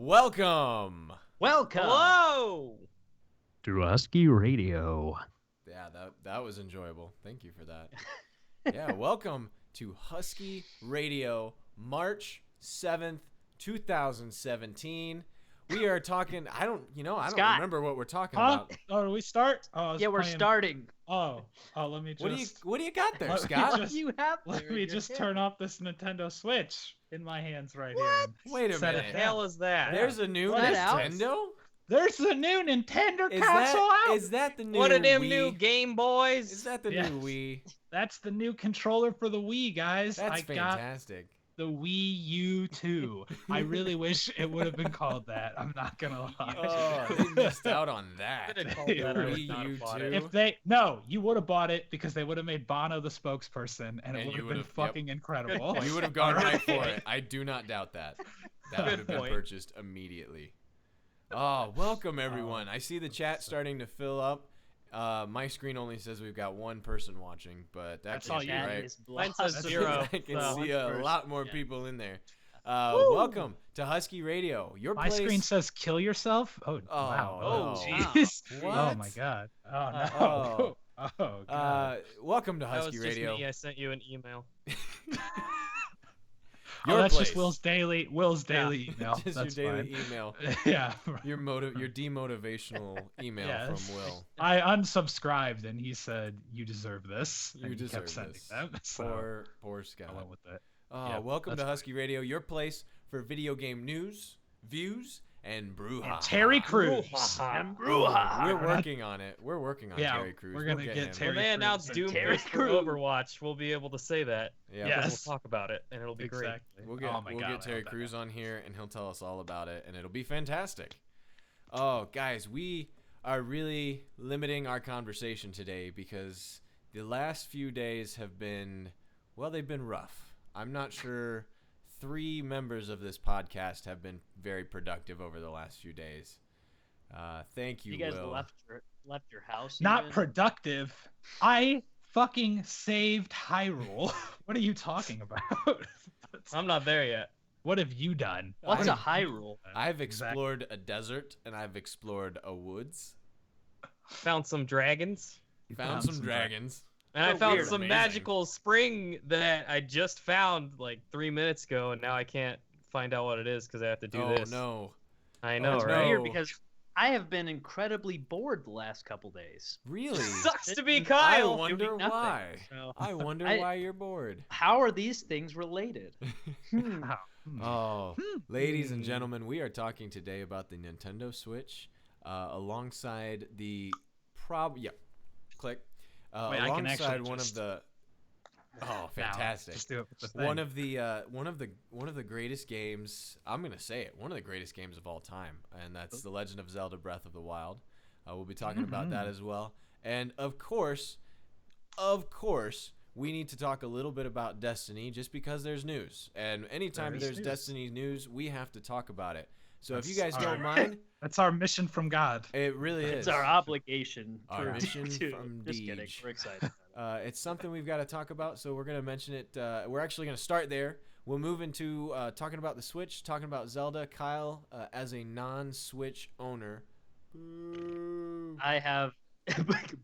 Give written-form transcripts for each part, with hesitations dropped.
Welcome. Hello. To Husky Radio. Yeah, that was enjoyable. Thank you for that. Yeah, welcome to Husky Radio, March 7th, 2017. We are talking. I don't remember what we're talking about. Oh, do we start? Oh, Yeah, we're starting. Oh, let me just. What do you got there, Let me Scott? just- You have. Let me just turn off this Nintendo Switch in my hands right here. What? and Wait a set it minute. What the hell is that? There's a new What else? Nintendo. There's a new Nintendo Is console out. that the new? What are them Wii? new Game Boys? Is that the Yes. new Wii? That's the new controller for the Wii, guys. That's I got fantastic. the Wii U 2. I really wish it would have been called that. I'm not gonna lie. Oh, they missed out on that. Could've called that, I would Wii not have U bought 2. it. You would have bought it because they would have made Bono the spokesperson, and it And would you have been would've- yep. fucking incredible. You would have gone right for it. I do not doubt that. That would have been point. purchased immediately. Oh, welcome everyone. I see the chat starting to fill up. My screen only says we've got one person watching, but That's can't all be you right. Mine says That's- 0. I can so- see a person. lot more Yeah. people in there. Welcome to Husky Radio. Your My place. screen says "kill yourself." Oh, Oh, wow. no. jeez. What? Oh my god. Oh no. Oh. Oh god. Welcome to That was Husky just Radio. me. I sent you an email. Your that's place. just Will's daily email. Just That's your daily fine. email. Yeah. Your demotivational email Yes. from Will. I unsubscribed and he said, "You deserve this." You and he deserve kept sending this. them. So Poor I Scott. went with it. Oh, welcome to that's Husky Radio, your place for video game news, views, and brouhaha. And Terry Crews. Brouhaha. And We're working on it. We're working on Yeah, Terry Crews. we're gonna We'll get him. Terry When they announce Crews and Doom Terry for Crews. Overwatch, we'll be able to say that. Yeah, Yeah. We'll Yes. talk about it, and it'll be great. Exactly. We'll get Oh my God, I Terry hope that Crews happens. on here, and he'll tell us all about it, and it'll be fantastic. Oh, guys, we are really limiting our conversation today because the last few days have been, well, they've been rough. I'm not sure 3 members of this podcast have been very productive over the last few days. Thank you, You guys Will. left your house. Not even? productive. I fucking saved Hyrule. What are you talking about? I'm not there yet. What have you done? What's I- a Hyrule? I've Exactly. explored a desert, and I've explored a woods. Found some dragons, Found some dragons. and I Oh, found weird. some Amazing. magical spring that I just found like 3 minutes ago, and now I can't find out what it is because I have to do Oh this. no! I know, Oh, right? no. Weird because I have been incredibly bored the last couple days. Really? Sucks to be I I Kyle. wonder doing nothing. why. So, I wonder I- why you're bored. how are these things related? Wow. Oh, ladies and gentlemen, we are talking today about the Nintendo Switch, alongside the click. Wait, I can Alongside actually one just- of the. Oh, Now, fantastic! just do it with the thing. One of the greatest games. I'm gonna say it. One of the greatest games of all time, and that's The Legend of Zelda: Breath of the Wild. We'll be talking about that as well, and of course, we need to talk a little bit about Destiny, just because there's news, and anytime There is there's news. Destiny news, we have to talk about it. So if you That's guys don't our- mind, That's our mission from God. it really is. It's our obligation. Our mission to, from Just kidding. Deej. We're excited. It's something we've got to talk about, so we're going to mention it. We're actually going to start there. We'll move into talking about the Switch, talking about Zelda. Kyle, as a non-Switch owner, boo. I have.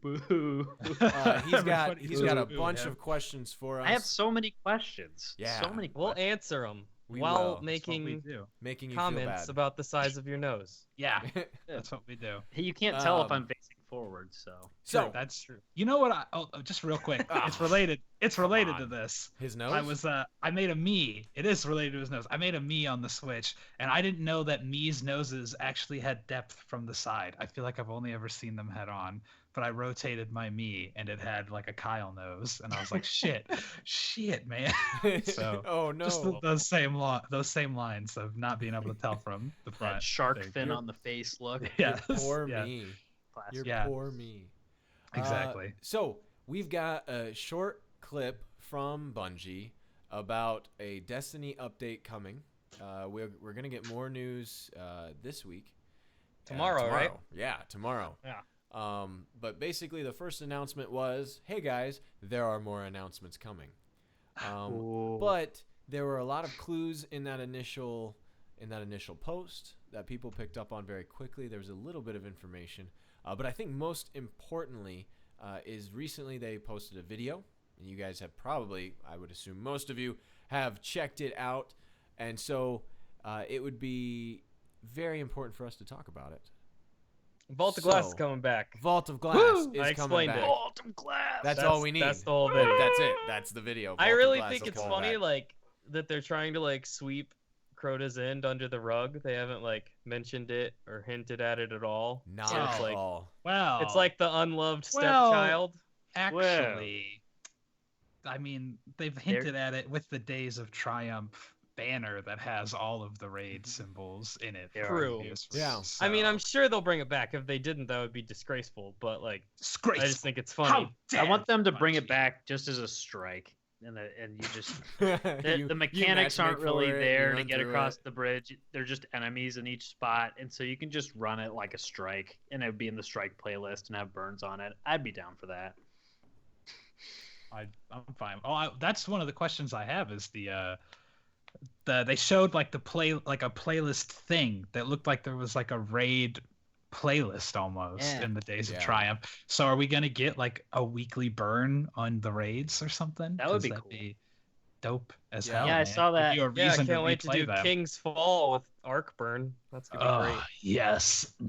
Boo. He's got Everybody's a boo, bunch yeah. of questions for us. I have so many questions. Yeah. So many We'll questions. answer them We while will. That's what we making do. making you comments feel about the size of your nose. Yeah, that's what we do. Hey, you can't tell if Um, I'm facing forward, so. bad. So That's true. You know what? Just real quick. Ah, It's related. It's related to on. this. his nose. I made a Mii. It is related to his nose. I made a Mii on the Switch, and I didn't know that Mii's noses actually had depth from the side. I feel like I've only ever seen them head on, but I rotated my Mii, and it had like a Kyle nose, and I was like, shit, man. So oh no! just those same lines of not being able to tell from the front. That shark thing. fin on the face look. Yeah. Poor yeah, me. Classic. You're Yeah. poor me. Exactly. So we've got a short clip from Bungie about a Destiny update coming. We're gonna get more news this week. Tomorrow, right? Yeah, tomorrow. Yeah. But basically, the first announcement was, "Hey guys, there are more announcements coming." But there were a lot of clues in that initial post that people picked up on very quickly. There was a little bit of information, but I think most importantly is recently they posted a video, and you guys have probably, I would assume most of you have checked it out, and so it would be very important for us to talk about it. Vault of Glass is coming back. Vault of Glass Woo! is I coming explained back. it. Vault of Glass. That's all we need. That's the whole video. That's it. That's the video. I Vault of really Glass think is it's coming funny, back. like, that they're trying to, like, sweep Crota's End under the rug. They haven't, like, mentioned it or hinted at it at all. Not So it's at like, all. Well, it's like the unloved Well, stepchild. actually, I mean, they've hinted at it with the Days of Triumph banner that has all of the raid symbols in it. True. previously, Yeah. I mean, so- I'm sure they'll bring it back. If they didn't, that would be disgraceful. But, like, disgraceful. I just think it's funny. How I want dare them to bring Bungie. it back just as a strike, and you just You- the you mechanics aren't matchmake really for it, you there to run get through across it. the bridge. They're just enemies in each spot, and so you can just run it like a strike, and it would be in the strike playlist and have burns on it. I'd be down for that. I'm fine. That's one of the questions I have is they showed like a playlist thing that looked like there was like a raid playlist almost Yeah. in the Days Yeah. of Triumph. So are we gonna get like a weekly burn on the raids or something? That would 'Cause be that'd cool. be dope as Yeah. hell. Yeah, I man. saw Give that. you a Yeah, I reason can't wait to replay do them. King's Fall with Arcburn. That's gonna be Oh great. yes. Yeah,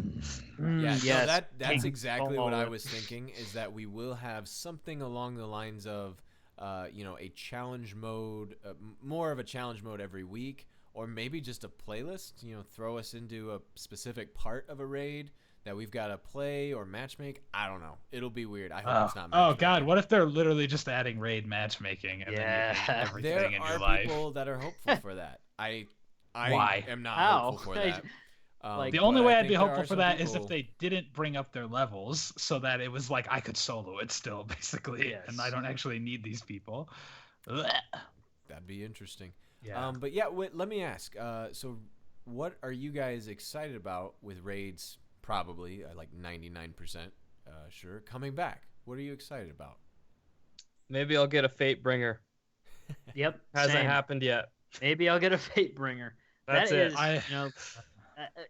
no, yes, that's King exactly what I Solomon. was thinking. Is that we will have something along the lines of, a challenge mode, more of a challenge mode every week, or maybe just a playlist. Throw us into a specific part of a raid that we've got to play or matchmake. I don't know. It'll be weird. I hope it's not. Oh god, matchmaking. what if they're literally just adding raid matchmaking and then you Yeah. can do everything There in are your life? people that are hopeful for that. I Why? am not How? hopeful for that. Like, The only but way I I'd think be there hopeful are for some that is people- if they didn't bring up their levels so that it was like I could solo it still, basically, Yes. and I don't actually need these people. Blech. That'd be interesting. Yeah. But yeah, let me ask. So, what are you guys excited about with raids? Probably like 99% sure coming back. What are you excited about? Maybe I'll get a Fate Bringer. Yep, Hasn't same. happened yet. Maybe I'll get a Fate Bringer. That's That it. is, I- you know,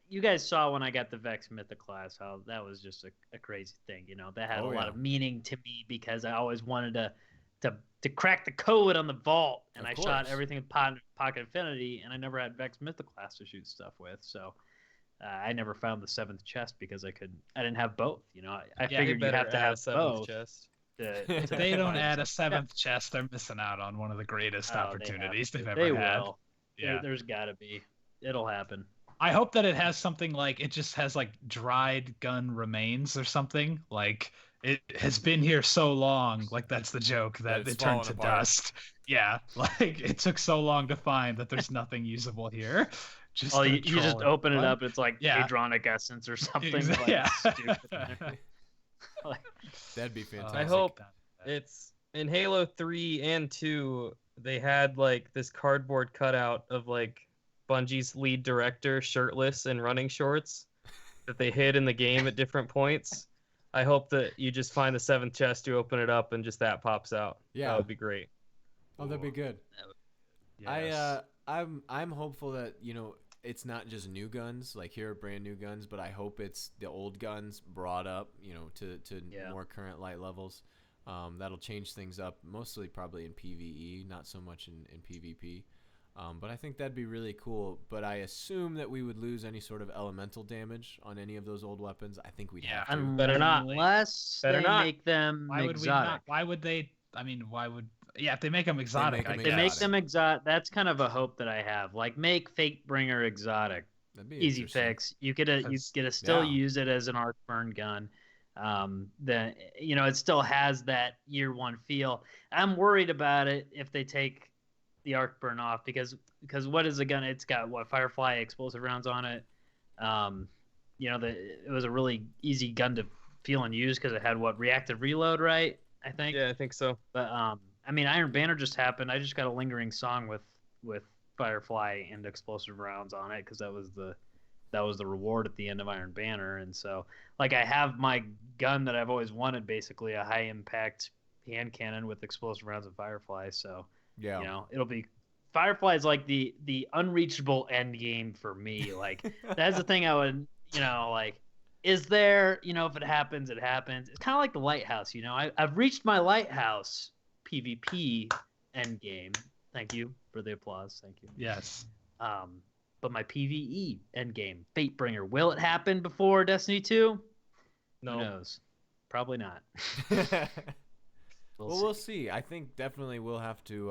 you guys saw when I got the Vex Mythic class how that was just a crazy thing. That had Oh, a lot yeah. of meaning to me because I always wanted to crack the code on the vault, and Of I shot course. everything in Pocket Infinity, and I never had Vex Mythic class to shoot stuff with, so I never found the 7th chest because I didn't have both. I Yeah, They figured you better have to add a have 7th both. chest. If to they don't find add a something. 7th chest, they're missing out on one of the greatest Oh, opportunities they they've have ever to. They had. will. Yeah. There's got to be. It'll happen. I hope that it has something like it just has like dried gun remains or something. Like it has been here so long, like that's the joke that it's it turned fallen to apart. dust. Yeah, like it took so long to find that there's nothing usable here. Just Oh, gonna you just troll open it everyone. up. It's like Yeah. Hadronic essence or something. Like, Yeah. stupid. That'd be fantastic. I hope It's in Halo 3 and 2, they had like this cardboard cutout of like Bungie's lead director shirtless and running shorts that they hid in the game at different points. I hope that you just find the 7th chest, you open it up, and just that pops out. Yeah. That would be great. Oh, that'd be good. Yes. I'm hopeful that it's not just new guns, like here are brand new guns, but I hope it's the old guns brought up, to Yeah. more current light levels. That'll change things up, mostly probably in PvE, not so much in PvP. But I think that'd be really cool. But I assume that we would lose any sort of elemental damage on any of those old weapons. I think we'd Yeah. have to. Better not. Unless Better they not. make them Why would we exotic. not? Why would they? I mean, why would? Yeah, if they make them exotic, make 'em I They guess. make exotic. them exotic. That's kind of a hope that I have. Like, make Fatebringer exotic. That'd be Easy interesting. fix. You get to That's- still yeah. use it as an arc burn gun. Then it still has that year one feel. I'm worried about it if they take the arc burn off because what is a gun? It's got Firefly explosive rounds on it. It was a really easy gun to feel and use because it had reactive reload, right? I think. Yeah, I think so. But Iron Banner just happened. I just got a lingering song with Firefly and explosive rounds on it because that was the reward at the end of Iron Banner. And so, like, I have my gun that I've always wanted, basically a high impact hand cannon with explosive rounds and Firefly. So, Yeah. it'll be Firefly is like the unreachable end game for me. Like that's the thing I would, like, is there, if it happens, it happens. It's kind of like the Lighthouse, I've reached my Lighthouse PvP end game. Thank you for the applause. Thank you. Yes. But my PvE end game, Fatebringer, will it happen before Destiny 2? No. Who knows? Probably not. We'll see. I think definitely we'll have to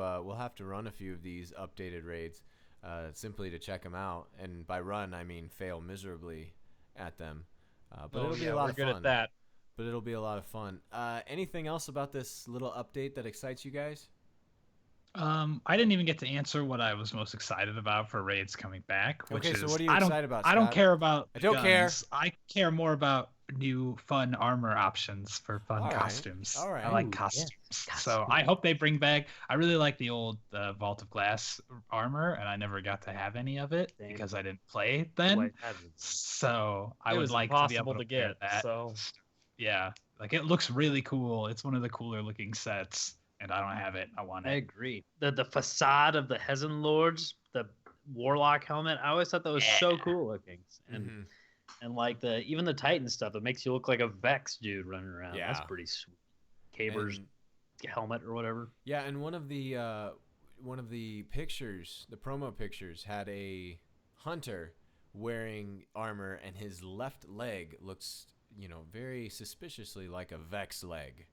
run a few of these updated raids, simply to check them out. And by run, I mean fail miserably at them. But it'll be a lot of fun. We're good at that. But it'll be a lot of fun. Anything else about this little update that excites you guys? I didn't even get to answer what I was most excited about for raids coming back. Which Okay, is, so what are you excited about, I don't Scott? care about. I don't care. I care more about new fun armor options for fun costumes. All right. I like Ooh, costumes. yeah. So I hope they bring back. I really like the old Vault of Glass armor, and I never got to have any of it Same. because I didn't play then. White Hazard. So I It would was like to be able impossible to to wear get. that. So Yeah, like it looks really cool. It's one of the cooler looking sets, and I don't have it. I want I it. agree. The facade of the Hezen Lords, the Warlock helmet, I always thought that was so cool looking. And Mhm. and like even the Titan stuff, it makes you look like a Vex dude running around. That's Yeah. pretty sweet. Caber's And- helmet or whatever. Yeah, and one of the pictures, the promo pictures, had a hunter wearing armor, and his left leg looks, very suspiciously like a Vex leg.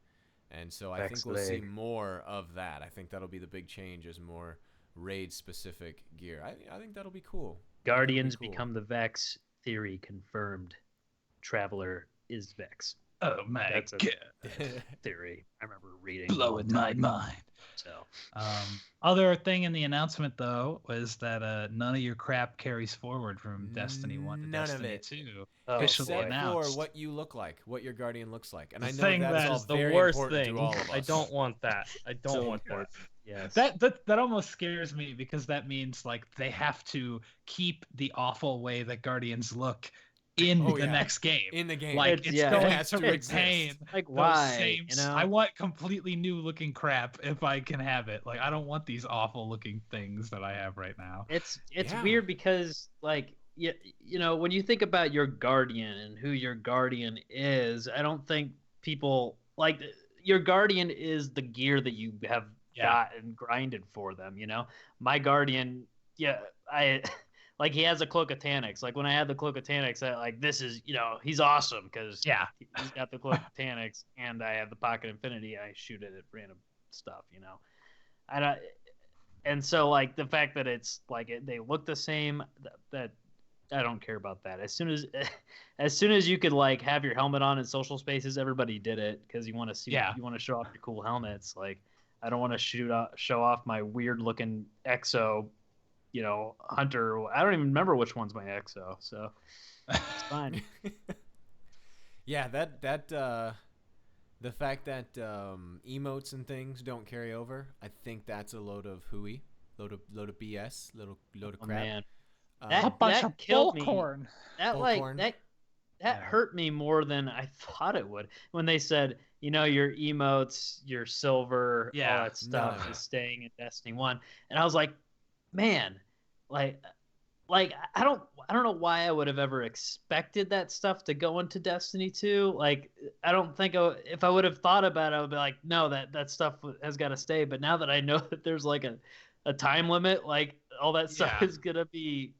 And so I Vex think we'll see leg. more of that. I think that'll be the big change, is more raid-specific gear. I think that'll be cool. Guardians cool. become the Vex. Theory confirmed. Traveler is Vex. Oh my That's a god, theory. I remember reading. blowing my mind. So Other thing in the announcement though was that none of your crap carries forward from Destiny 1 to None of Destiny it. 2. Oh, Officially boy. Except announced. for what you look like, what your guardian looks like. And The I know thing that's that all is the very worst important thing. to all of us. I don't want that. I don't So want that. important. Yes. That almost scares me because that means like they have to keep the awful way that Guardians look in Oh, the yeah. next game. In the game. Like It's- it's yeah. going It has to to exist. retain like those why? same. You know? I want completely new looking crap if I can have it. Like I don't want these awful looking things that I have right now. It's Yeah. weird because like when you think about your guardian and who your guardian is, I don't think people like your guardian is the gear that you have got and grinded for them. My guardian, I like he has a Cloak of Taniks. Like when I had the Cloak of Taniks, this is he's awesome because he's got the Cloak of Taniks and I have the Pocket Infinity. I shoot it at random stuff. And so like the fact that it's like they look the same, that I don't care about that. As soon as you could like have your helmet on in social spaces, everybody did it because you want to see, you want to show off your cool helmets. Like I don't want to show off my weird looking exo, hunter. I don't even remember which one's my exo, so it's fine. Yeah, that the fact that emotes and things don't carry over, I think that's a load of hooey, load of BS, load of Oh, crap. man. That killed me. bullcorn. That hurt me more than I thought it would when they said, your emotes, your silver, all that stuff is staying in Destiny 1. And I was like, man, like I don't know why I would have ever expected that stuff to go into Destiny 2. Like I don't think if I would have thought about it, I would be like, no, that stuff has got to stay. But now that I know that there's like a time limit, like all that stuff is gonna be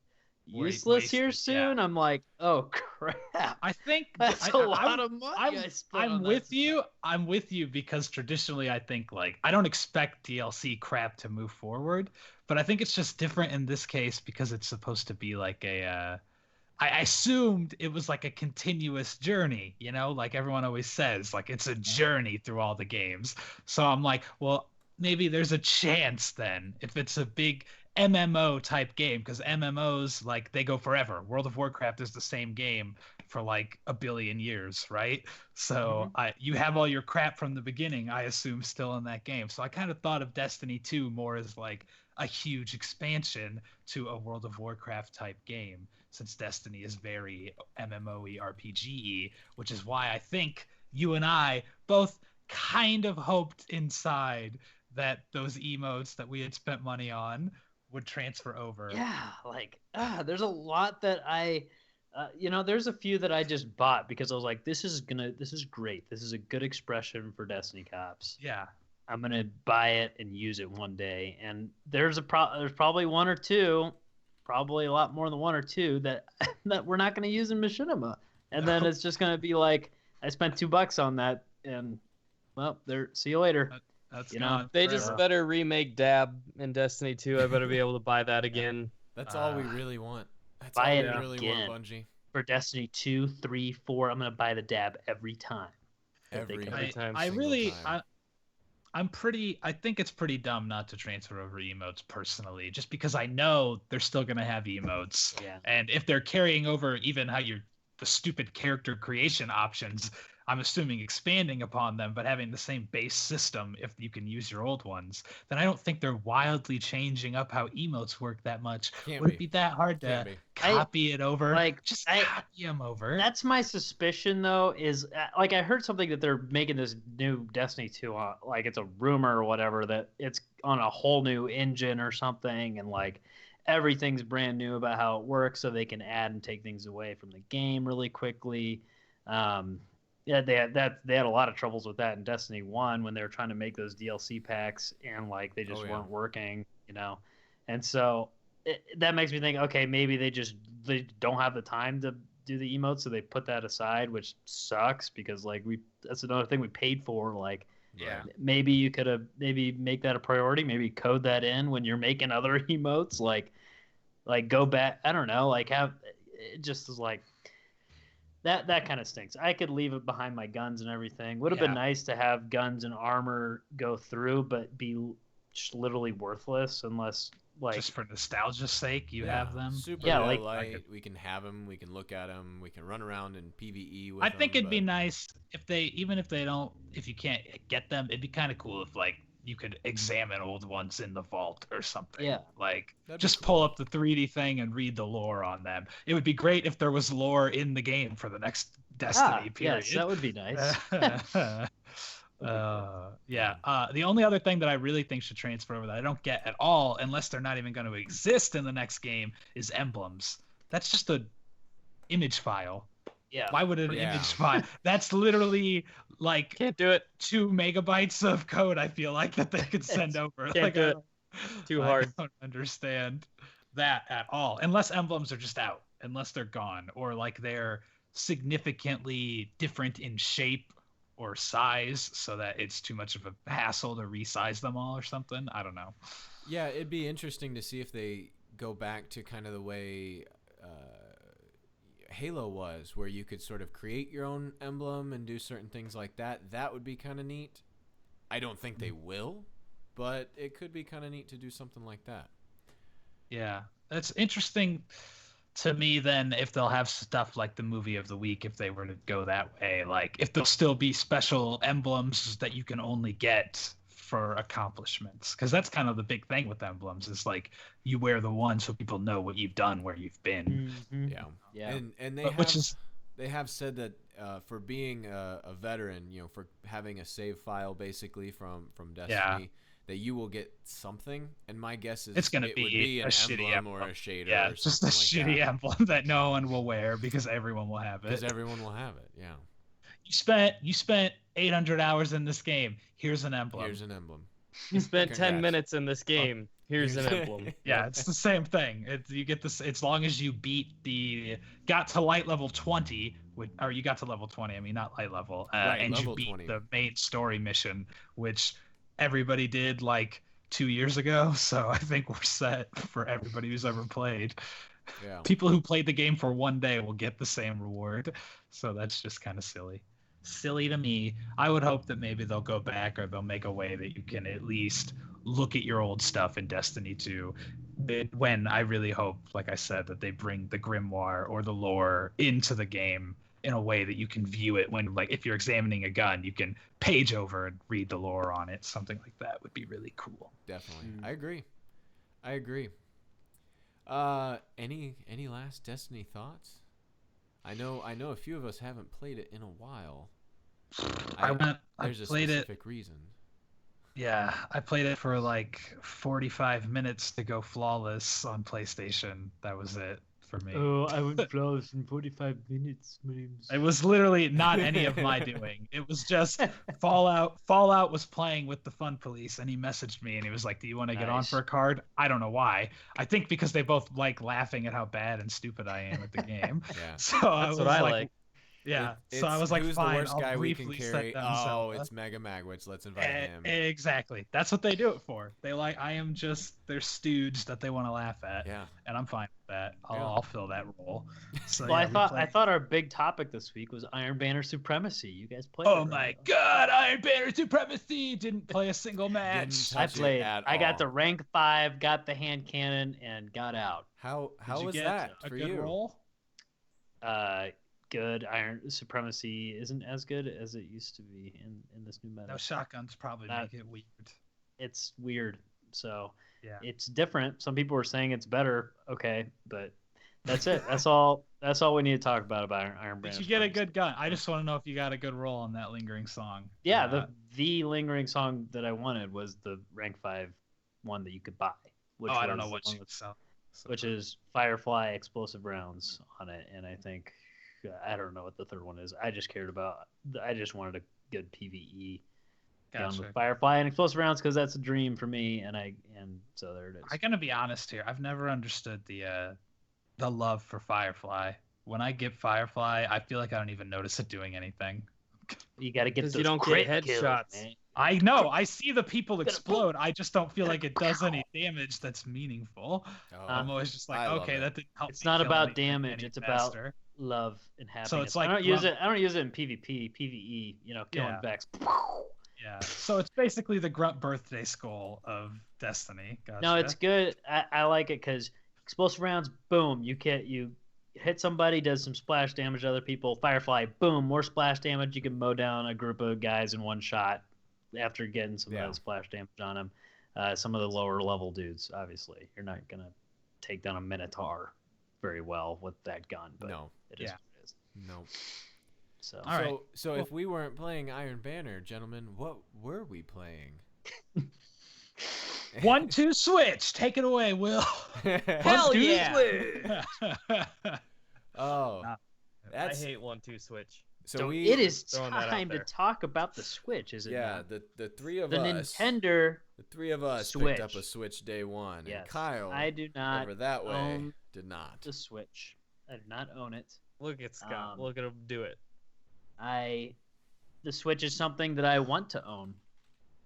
useless here soon. I'm like, oh crap! I think that's a lot of money. I'm with you. I'm with you because traditionally I think like I don't expect DLC crap to move forward, but I think it's just different in this case because it's supposed to be like a. I assumed it was like a continuous journey, like everyone always says, like it's a journey through all the games. So I'm like, well, maybe there's a chance then if it's a big MMO type game, because MMOs like they go forever. World of Warcraft is the same game for like a billion years, right? So you have all your crap from the beginning, I assume, still in that game. So I kind of thought of Destiny 2 more as like a huge expansion to a World of Warcraft type game, since Destiny is very MMO-y, RPG-y, which is why I think you and I both kind of hoped inside that those emotes that we had spent money on would transfer over. Yeah, like there's a lot that there's a few that I just bought because I was like, this is great. This is a good expression for Destiny cops. Yeah. I'm gonna buy it and use it one day. And there's probably one or two, probably a lot more than one or two that that we're not gonna use in Machinima. And then it's just gonna be like, I spent $2 on that, and well, see you later. That's They just better remake Dab in Destiny 2. I better be able to buy that again. That's all we really want. That's buy all it we really again. want, Bungie. For Destiny 2, 3, 4, I'm gonna buy the Dab every time. Every time. I think it's pretty dumb not to transfer over emotes personally, just because I know they're still gonna have emotes. Yeah. And if they're carrying over even the stupid character creation options, I'm assuming expanding upon them, but having the same base system if you can use your old ones, then I don't think they're wildly changing up how emotes work that much. Would it be that hard to copy it over? Just copy them over. That's my suspicion, though, is like I heard something that they're making this new Destiny 2, like it's a rumor or whatever, that it's on a whole new engine or something, and like everything's brand new about how it works, so they can add and take things away from the game really quickly. Yeah, they had a lot of troubles with that in Destiny 1 when they were trying to make those DLC packs, and like they just weren't working, And so that makes me think, okay, maybe they don't have the time to do the emotes, so they put that aside, which sucks because like that's another thing we paid for. Like, yeah, maybe you could have make that a priority, maybe code that in when you're making other emotes, like go back. I don't know, like have it just is like. That kind of stinks. I could leave it behind my guns and everything. Would have been nice to have guns and armor go through, but be just literally worthless unless like just for nostalgia's sake you have them. Super light. We can have them. We can look at them. We can run around in PvE with them. I think it'd be nice if if you can't get them, it'd be kind of cool if like you could examine old ones in the vault or something. Yeah. Like just pull up the 3D thing and read the lore on them. It would be great if there was lore in the game for the next Destiny period. Yes, that would be nice. The only other thing that I really think should transfer over that I don't get at all, unless they're not even going to exist in the next game, is emblems. That's just a image file. Yeah. Why would an image file? That's literally like can't do it. 2 megabytes of code. I feel like that they could send over. Can't do it. Too hard. I don't understand that at all. Unless emblems are just out, unless they're gone, or like they're significantly different in shape or size, so that it's too much of a hassle to resize them all or something. I don't know. Yeah, it'd be interesting to see if they go back to kind of the way Halo was, where you could sort of create your own emblem and do certain things like that. That would be kind of neat. I don't think they will, but it could be kind of neat to do something like that. Yeah, that's interesting to me then, if they'll have stuff like the movie of the week, if they were to go that way, like if there'll still be special emblems that you can only get for accomplishments, because that's kind of the big thing with emblems, is like you wear the one so people know what you've done, where you've been. Yeah. And they have said that for being a veteran, for having a save file basically from Destiny, that you will get something, and my guess is it's going to be an shitty emblem or a shader. Yeah, or it's just a shitty emblem that no one will wear because everyone will have it. Because everyone will have it. Yeah. You spent 800 hours in this game. Here's an emblem. You spent 10 minutes in this game. Here's an emblem. Yeah, it's the same thing. You get this as long as you got to light level 20, or you got to level 20. I mean, not light level, and you beat 20. The main story mission, which everybody did like 2 years ago. So I think we're set for everybody who's ever played. Yeah. People who played the game for one day will get the same reward. So that's just kind of silly to me. I would hope that maybe they'll go back, or they'll make a way that you can at least look at your old stuff in Destiny 2. When I really hope, like I said, that they bring the grimoire or the lore into the game in a way that you can view it when, like, if you're examining a gun, you can page over and read the lore on it. Something like that would be really cool. Definitely. I agree. Any last Destiny thoughts? I know a few of us haven't played it in a while. There's a specific reason. Yeah, I played it for like 45 minutes to go flawless on PlayStation. That was it for me. Oh, I went flawless in 45 minutes, memes. It was literally not any of my doing. It was just Fallout. Fallout was playing with the Fun Police, and he messaged me, and he was like, "Do you want to get on Nice. for a card?" I don't know why. I think because they both like laughing at how bad and stupid I am at the game. Yeah. So I That's was what I like, like. yeah. It's So I was like, who's fine, the worst I'll guy we can briefly carry? set them Oh, Zelda. it's Mega Magwitch. Let's invite him. Exactly. That's what they do it for. They like, I am just their stooge that they want to laugh at, Yeah. and I'm fine with that. I'll, Yeah. I'll fill that role. So, Well, yeah, we I played- thought our big topic this week was Iron Banner supremacy. You guys played? Oh it, my right? God! Iron Banner supremacy. Didn't play a single match. Didn't I touch it played. at I got all. to rank 5, got the hand cannon, and got out. How Did you was get that a for good you? roll? Good. Iron supremacy isn't as good as it used to be in this new meta. No, shotguns probably That- make it weird. It's weird. So Yeah. it's different. Some people were saying it's better. Okay, but that's it. That's all. That's all we need to talk about Iron Banner. Did you get a supremacy. good gun? I just want to know if you got a good roll on that lingering song. Yeah, the lingering song that I wanted was the rank 5 one that you could buy. Which I don't was know what the one you with- sell. which is Firefly explosive rounds on it, and I think I don't know what the third one is. I just wanted a good PVE gun Gotcha. with Firefly and explosive rounds because that's a dream for me, and so there it is. I'm gonna be honest here. I've never understood the love for Firefly. When I get Firefly, I feel like I don't even notice it doing anything. You got to get 'Cause those you don't get crit kills, headshots. man. I know. I see the people explode. I just don't feel like it does any damage that's meaningful. Oh, I'm always just like, I love okay, it. that didn't help. It's me not kill about anything damage, any it's about faster. Love and happiness. it's like I don't use grunt- it. I don't use it in PvP, PvE. Killing Yeah. Vex. Yeah. So it's basically the grunt birthday skull of Destiny. Gotcha. No, it's good. I like it because explosive rounds, boom, you hit somebody, does some splash damage to other people. Firefly, boom, more splash damage. You can mow down a group of guys in one shot after getting some of Yeah. that splash damage on them. Some of the lower level dudes, obviously, you're not gonna take down a Minotaur very well with that gun, but No, it is Yeah. what it is. no. So All right. So Cool. if we weren't playing Iron Banner, gentlemen, what were we playing? 1-2 switch. Take it away, Will. Hell Dude. yeah! Oh, Nah. I that's hate 1-2 switch. so we. it is throwing that out time to there. talk about the Switch, is it Yeah, not? the three of The us. Nintendo. The three of us Switch. picked up a Switch day one, Yes. and Kyle I do not over that way own did not. the Switch. I do not own it. Look at Scott. Um, Look at him do it. The Switch is something that I want to own Playing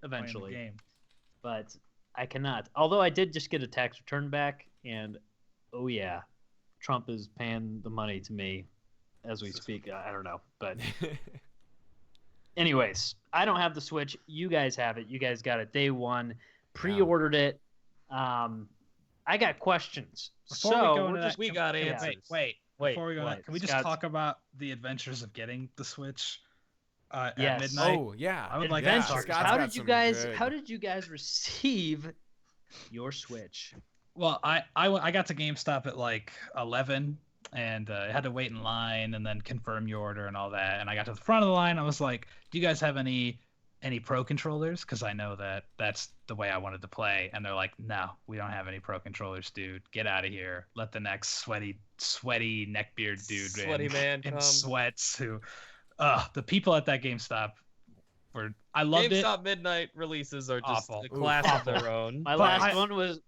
the eventually, game. but I cannot. Although I did just get a tax return back, and oh yeah, Trump is paying the money to me as we speak. I don't know, but anyways, I don't have the Switch. You guys have it. You guys got it day one. Pre-ordered it. I got questions. Before so we go we're into just that, we can- got wait, answers. Wait, Wait, before we go, what? can we just Scott's- talk about the adventures of getting the Switch at Yes. midnight? Oh yeah, I would like to yeah. talk Adventures. about Scott's How got did you some guys? good- How did you guys receive your Switch? Well, I got to GameStop at like 11, and I had to wait in line and then confirm your order and all that. And I got to the front of the line. I was like, "Do you guys have any Pro controllers?" Because I know that that's the way I wanted to play. And they're like, "No, we don't have any Pro controllers, dude. Get out of here. Let the next sweaty neckbeard dude Sweaty in, man in come. sweats who, the people at that GameStop were. I loved it. GameStop midnight releases are just Awful. a class of their own. My But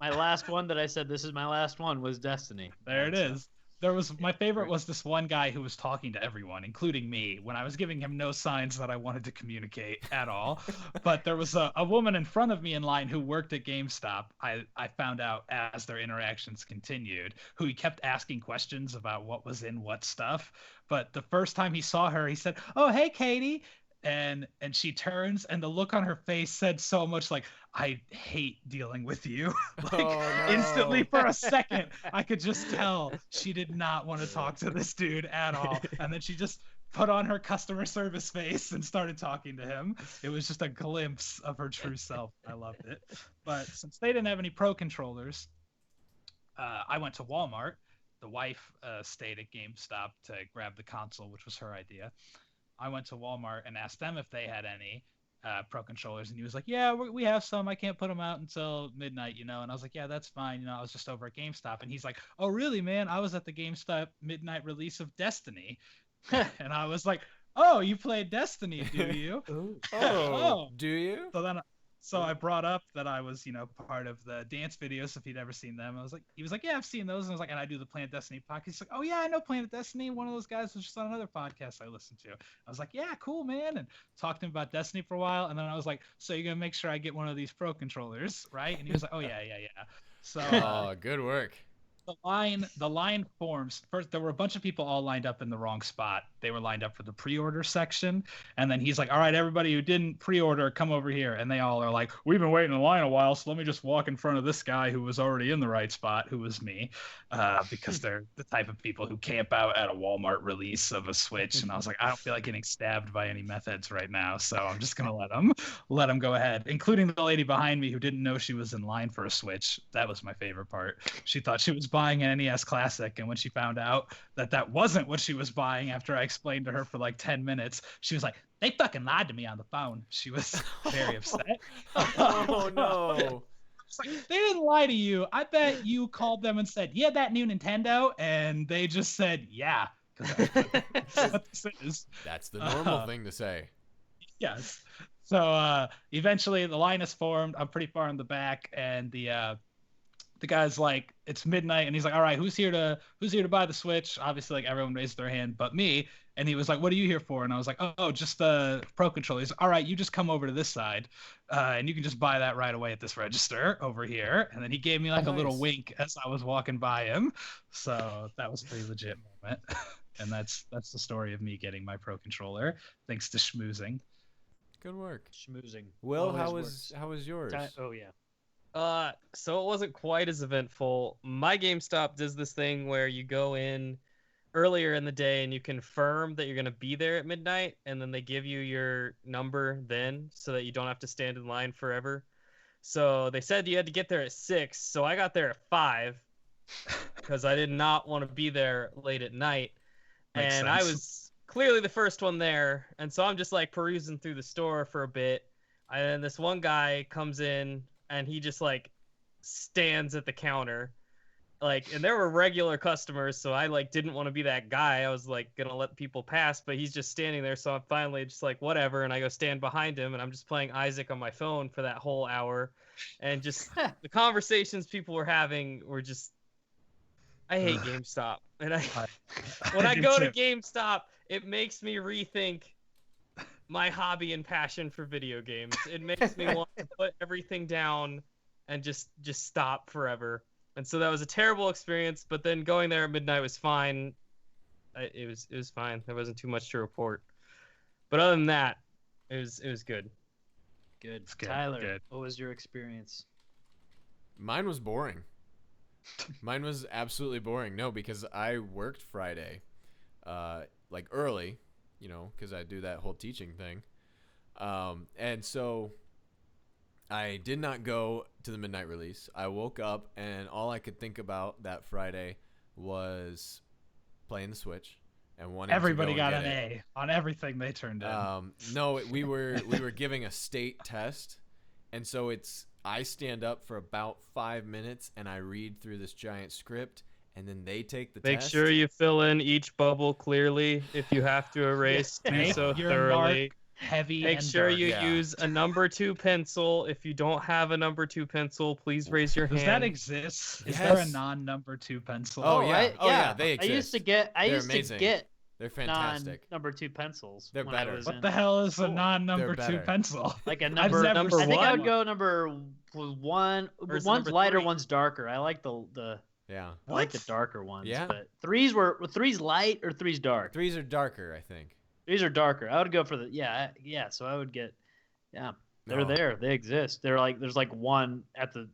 last one that I said this is my last one was Destiny. There it And so- is. There was my favorite was this one guy who was talking to everyone, including me, when I was giving him no signs that I wanted to communicate at all. But there was a woman in front of me in line who worked at GameStop. I found out as their interactions continued, who he kept asking questions about what was in what stuff. But the first time he saw her, he said, "Oh, hey, Katie." And she turns, and the look on her face said so much, like, "I hate dealing with you." Like, Oh, no. instantly for a second, I could just tell she did not want to talk to this dude at all. And then she just put on her customer service face and started talking to him. It was just a glimpse of her true self. I loved it. But since they didn't have any Pro controllers, I went to Walmart. The wife stayed at GameStop to grab the console, which was her idea. I went to Walmart and asked them if they had any. Pro controllers, and he was like, yeah, we have some. I can't put them out until midnight, and I was like, yeah, that's fine. I was just over at GameStop, and he's like, oh really, man? I was at the GameStop midnight release of Destiny. And I was like, oh, you played Destiny, do you? Oh, do you? So I brought up that I was, part of the dance videos, if he'd ever seen them. He was like, yeah, I've seen those. And I was like, and I do the Planet Destiny podcast. He's like, oh yeah, I know Planet Destiny. One of those guys was just on another podcast I listened to. I was like, yeah, cool, man. And talked to him about Destiny for a while. And then I was like, so you're going to make sure I get one of these Pro controllers, right? And he was like, oh yeah. So good work. The line forms. First, there were a bunch of people all lined up in the wrong spot. They were lined up for the pre-order section, and then he's like, all right, everybody who didn't pre-order, come over here. And they all are like, we've been waiting in line a while, so let me just walk in front of this guy who was already in the right spot, who was me, because they're the type of people who camp out at a Walmart release of a Switch. And I was like, I don't feel like getting stabbed by any methods right now, so I'm just gonna let them go ahead, including the lady behind me who didn't know she was in line for a Switch. That was my favorite part. She thought she was buying an NES Classic, and when she found out that wasn't what she was buying after I explained to her for like 10 minutes, she was like, they fucking lied to me on the phone. She was very upset. Oh no. It's like, they didn't lie to you. I bet you called them and said, yeah, that new Nintendo, and they just said, yeah, because that's what this is. That's the normal thing to say. Yes. So eventually the line is formed. I'm pretty far in the back, and the guy's like, it's midnight, and he's like, all right, who's here to buy the Switch? Obviously, like, everyone raised their hand but me. And he was like, what are you here for? And I was like, oh, just the Pro controller. He's like, all right, you just come over to this side, and you can just buy that right away at this register over here. And then he gave me like a little wink as I was walking by him. So that was a pretty legit moment. And that's the story of me getting my Pro controller, thanks to schmoozing. Good work. Schmoozing. Will, how was yours? Oh yeah. So it wasn't quite as eventful. My GameStop does this thing where you go in earlier in the day and you confirm that you're going to be there at midnight, and then they give you your number then so that you don't have to stand in line forever. So they said you had to get there at 6, so I got there at 5 because I did not want to be there late at night. Makes and sense. I was clearly the first one there, and so I'm just like perusing through the store for a bit, and this one guy comes in and he just like stands at the counter, like, and there were regular customers, so I like didn't want to be that guy. I was like gonna let people pass, but he's just standing there, so I'm finally just like whatever, and I go stand behind him, and I'm just playing Isaac on my phone for that whole hour, and just the conversations people were having were just, I hate GameStop, and when I go to GameStop, it makes me rethink my hobby and passion for video games. It makes me want to put everything down and just stop forever. And so that was a terrible experience, but then going there at midnight was fine. It was fine. There wasn't too much to report. But other than that, it was good. Good. Good. Tyler, Good. what was your experience? Mine was boring. Mine was absolutely boring. No, because I worked Friday, like early, because I do that whole teaching thing. And so I did not go to the midnight release. I woke up and all I could think about that Friday was playing the Switch and wanting Everybody to go got and an get it. A on everything they turned in. No, we were giving a state test, and so I stand up for about 5 minutes and I read through this giant script, and then they take the Make test. sure you fill in each bubble clearly. If you have to erase, do Make so your thoroughly. mark heavy. Make and sure dark. you Yeah. use a number 2 pencil. If you don't have a number 2 pencil, please raise your Does hand. that exist? Is there a Yes. non-number 2 pencil? Oh, yeah. yeah. They exist. I used to get They're amazing. They're fantastic. number 2 pencils. They're when I better. was What in- the hell is a They're non-number 2 better. pencil? Like a I've number. never number I think I would one. go number one. Or is it One's number lighter, 3? one's darker. I like the Yeah. I like the What? darker ones. Yeah. But threes were light or threes dark. 3s are darker, I think. Threes are darker. I would go for the yeah. So I would get They're No. there. They exist. They're like there's like one at the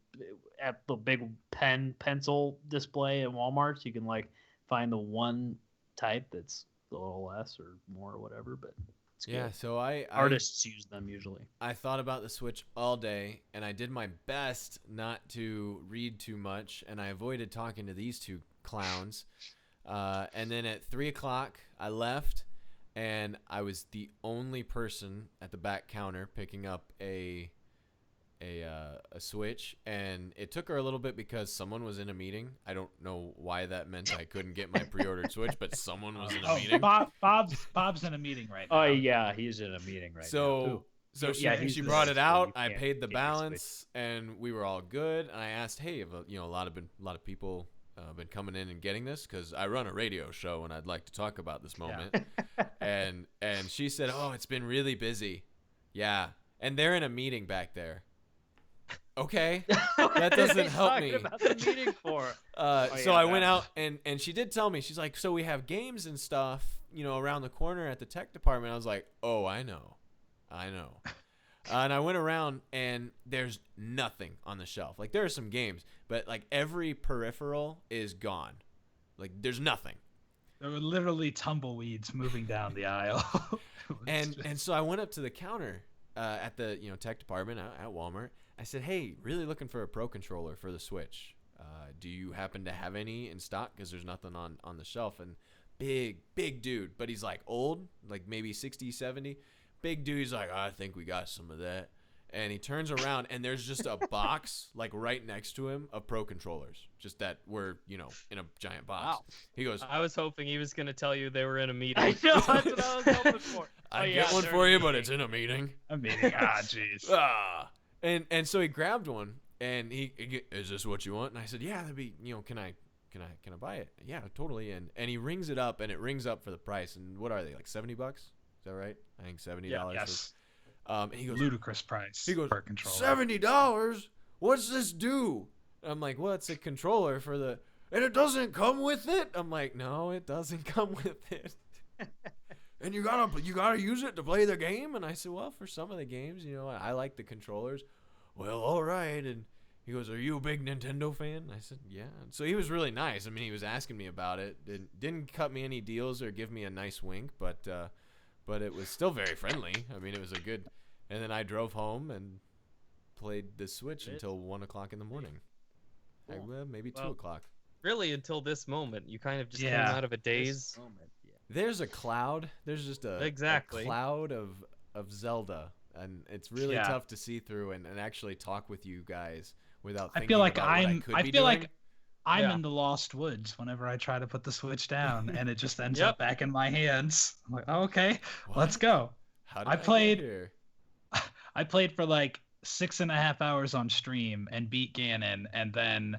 big pencil display at Walmart. So you can like find the one type that's a little less or more or whatever. But it's good. Yeah, so I Artists use them usually. I thought about the Switch all day, and I did my best not to read too much, and I avoided talking to these two clowns. And then at 3 o'clock, I left, and I was the only person at the back counter picking up a Switch, and it took her a little bit because someone was in a meeting. I don't know why that meant I couldn't get my pre-ordered Switch, but someone was in a meeting. Bob's in a meeting right now. Oh yeah, he's in a meeting right now. So she brought it out. I paid the balance, and we were all good. And I asked, hey, have a lot of people been coming in and getting this, because I run a radio show and I'd like to talk about this moment. and she said, oh, it's been really busy. Yeah, and they're in a meeting back there. Okay, that doesn't help me. About the meeting for? So I went out, and she did tell me, she's like, so we have games and stuff, around the corner at the tech department. I was like, oh, I know. And I went around, and there's nothing on the shelf. Like, there are some games, but like every peripheral is gone. Like, there's nothing. There were literally tumbleweeds moving down the aisle. and so I went up to the counter at the tech department at Walmart. I said, hey, really looking for a Pro Controller for the Switch. Do you happen to have any in stock? Because there's nothing on the shelf. And big dude, but he's like old, like maybe 60, 70. Big dude, he's like, I think we got some of that. And he turns around, and there's just a box like right next to him of Pro Controllers, just that were in a giant box. Wow. He goes, I was hoping he was going to tell you they were in a meeting. I know, that's what I was hoping for. I get one for you, but it's in a meeting. A meeting. Jeez. And so he grabbed one, and he is this what you want? And I said, yeah, that'd be, can I buy it? Yeah, totally. And he rings it up, and it rings up for the price. And what are they, like $70? Is that right? I think $70. Yes. And he goes, ludicrous price. He goes, per controller. $70? What's this do? And I'm like, well, it's a controller for the, and it doesn't come with it. I'm like, no, it doesn't come with it. And you gotta use it to play the game. And I said, well, for some of the games, I like the controllers. Well, all right. And he goes, are you a big Nintendo fan? I said, yeah. And so he was really nice. I mean, he was asking me about it. Didn't cut me any deals or give me a nice wink, but it was still very friendly. I mean, it was a good. And then I drove home and played the Switch until 1 o'clock in the morning. Cool. Well, maybe 2 o'clock. Really, until this moment, you kind of just came out of a daze. There's a cloud. There's just a cloud of Zelda, and it's really tough to see through and actually talk with you guys without thinking about what I could be doing. I'm in the lost woods whenever I try to put the Switch down, and it just ends up back in my hands. I'm like, oh, okay, let's go. How did I played here? I played for like 6.5 hours on stream and beat Ganon, and then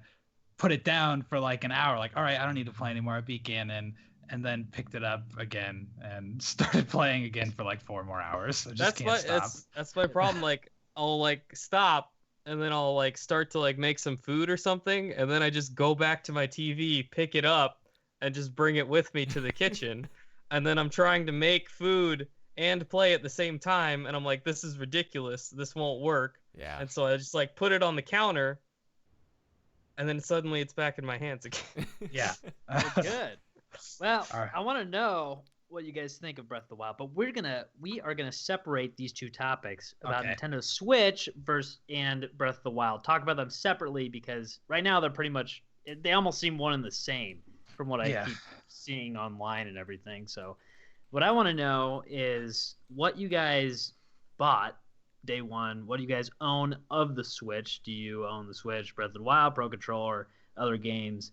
put it down for like an hour. Like, all right, I don't need to play anymore. I beat Ganon, and then picked it up again and started playing again for like 4 more hours. I just can't stop. That's my problem. Like, I'll like stop, and then I'll like start to like make some food or something, and then I just go back to my TV, pick it up, and just bring it with me to the kitchen. And then I'm trying to make food and play at the same time, and I'm like, this is ridiculous. This won't work. Yeah. And so I just like put it on the counter, and then suddenly it's back in my hands again. Yeah. Good. Well, All right. I want to know what you guys think of Breath of the Wild, but we are gonna separate these two topics about Nintendo Switch and Breath of the Wild. Talk about them separately, because right now they almost seem one and the same from what I keep seeing online and everything. So what I want to know is what you guys bought day one. What do you guys own of the Switch? Do you own the Switch, Breath of the Wild, Pro Controller, other games?